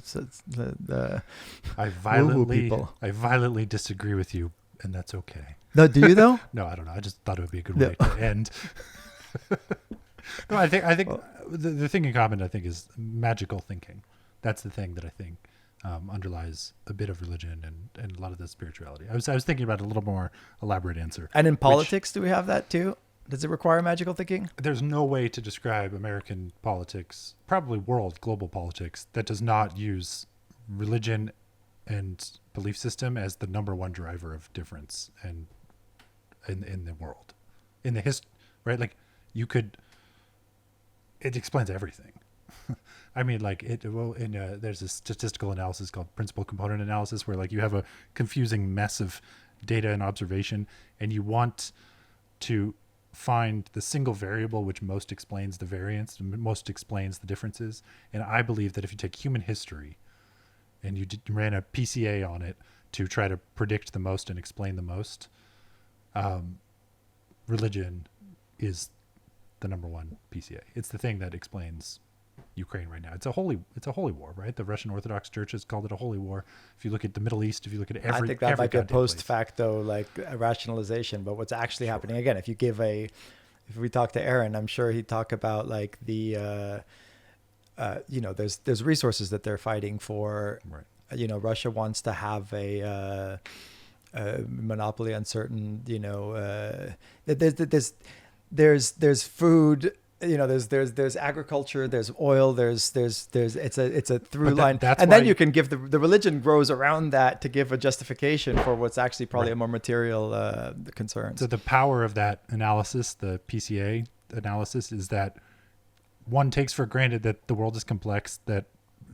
I violently disagree with you, and that's okay. No, do you though? No, I don't know. I just thought it would be a good way to end. No, I think the thing in common, I think, is magical thinking. That's the thing that I think underlies a bit of religion and a lot of the spirituality. I was thinking about a little more elaborate answer. And in politics, do we have that too? Does it require magical thinking? There's no way to describe American politics, probably global politics, that does not use religion and belief system as the number one driver of difference and in the world, in the history, right? Like it explains everything. I mean, like there's a statistical analysis called principal component analysis, where like you have a confusing mess of data and observation, and you want to find the single variable which most explains the variance, most explains the differences. And I believe that if you take human history and you ran a PCA on it to try to predict the most and explain the most, religion is the number one PCA. It's the thing that explains Ukraine right now. It's a holy war, right? The Russian Orthodox Church has called it a holy war. If you look at the Middle East, if you look at I think that might be a post facto like a rationalization, but what's actually happening again, if we talk to Aaron, I'm sure he'd talk about like the there's resources that they're fighting for. Right. Russia wants to have a monopoly on certain, there's food, there's agriculture, there's oil, it's a through line. And then you can give the religion grows around that to give a justification for what's actually probably a more material concern. So the power of that analysis, the PCA, analysis is that one takes for granted that the world is complex, that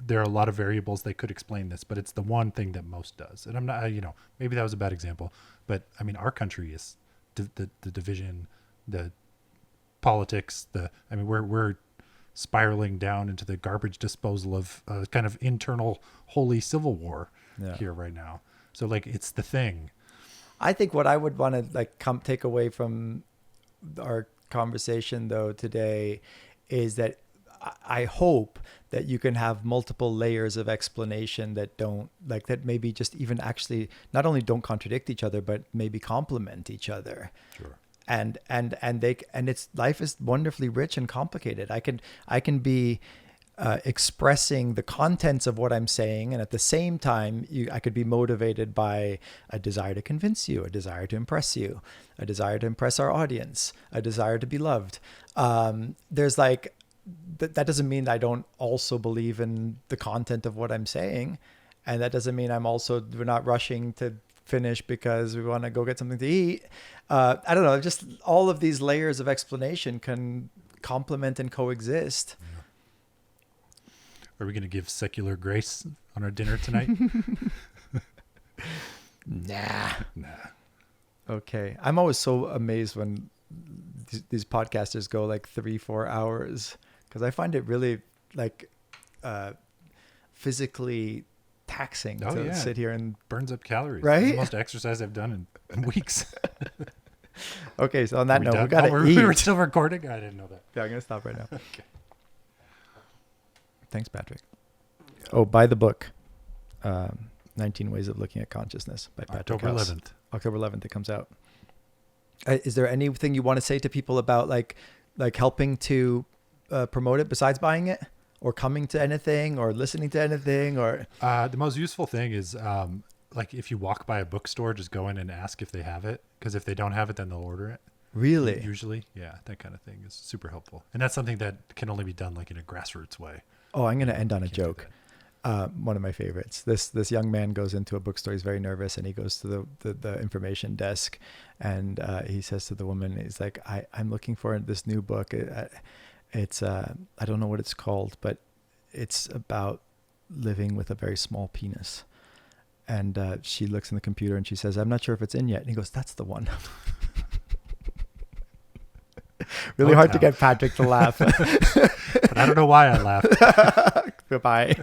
there are a lot of variables that could explain this, but it's the one thing that most does. And I'm not, maybe that was a bad example, but I mean, our country is the division, the politics, we're spiraling down into the garbage disposal of kind of internal holy civil war here right now. So like, it's the thing. I think what I would want to take away from our conversation though today is that I hope that you can have multiple layers of explanation that don't that maybe just even actually not only don't contradict each other, but maybe complement each other. Sure. And it's life is wonderfully rich and complicated. I can be expressing the contents of what I'm saying, and at the same time, I could be motivated by a desire to convince you, a desire to impress you, a desire to impress our audience, a desire to be loved. There's that doesn't mean I don't also believe in the content of what I'm saying, and that doesn't mean we're not rushing to finish because we want to go get something to eat. I don't know, just all of these layers of explanation can complement and coexist. Are we going to give secular grace on our dinner tonight? Nah. Okay. I'm always so amazed when these podcasters go 3-4 hours, because I find it really physically taxing to sit here and burns up calories. Right? It's the most exercise I've done in weeks. Okay, so on that note, we got to eat. We were still recording? I didn't know that. Yeah, I'm going to stop right now. Okay. Thanks, Patrick. Oh, buy the book, 19 Ways of Looking at Consciousness by Patrick October House. 11th. October 11th, it comes out. Is there anything you want to say to people about helping to promote it besides buying it, or coming to anything, or listening to anything, or? The most useful thing is if you walk by a bookstore, just go in and ask if they have it, because if they don't have it, then they'll order it. Really? Usually, yeah, that kind of thing is super helpful, and that's something that can only be done in a grassroots way. Oh, I'm going to end on a joke. One of my favorites. This young man goes into a bookstore. He's very nervous, and he goes to the information desk, and he says to the woman, he's like, I'm looking for this new book. It's I don't know what it's called, but it's about living with a very small penis. And she looks in the computer and she says, I'm not sure if it's in yet. And he goes, that's the one. Really hard to get Patrick to laugh. But I don't know why I laughed. Goodbye.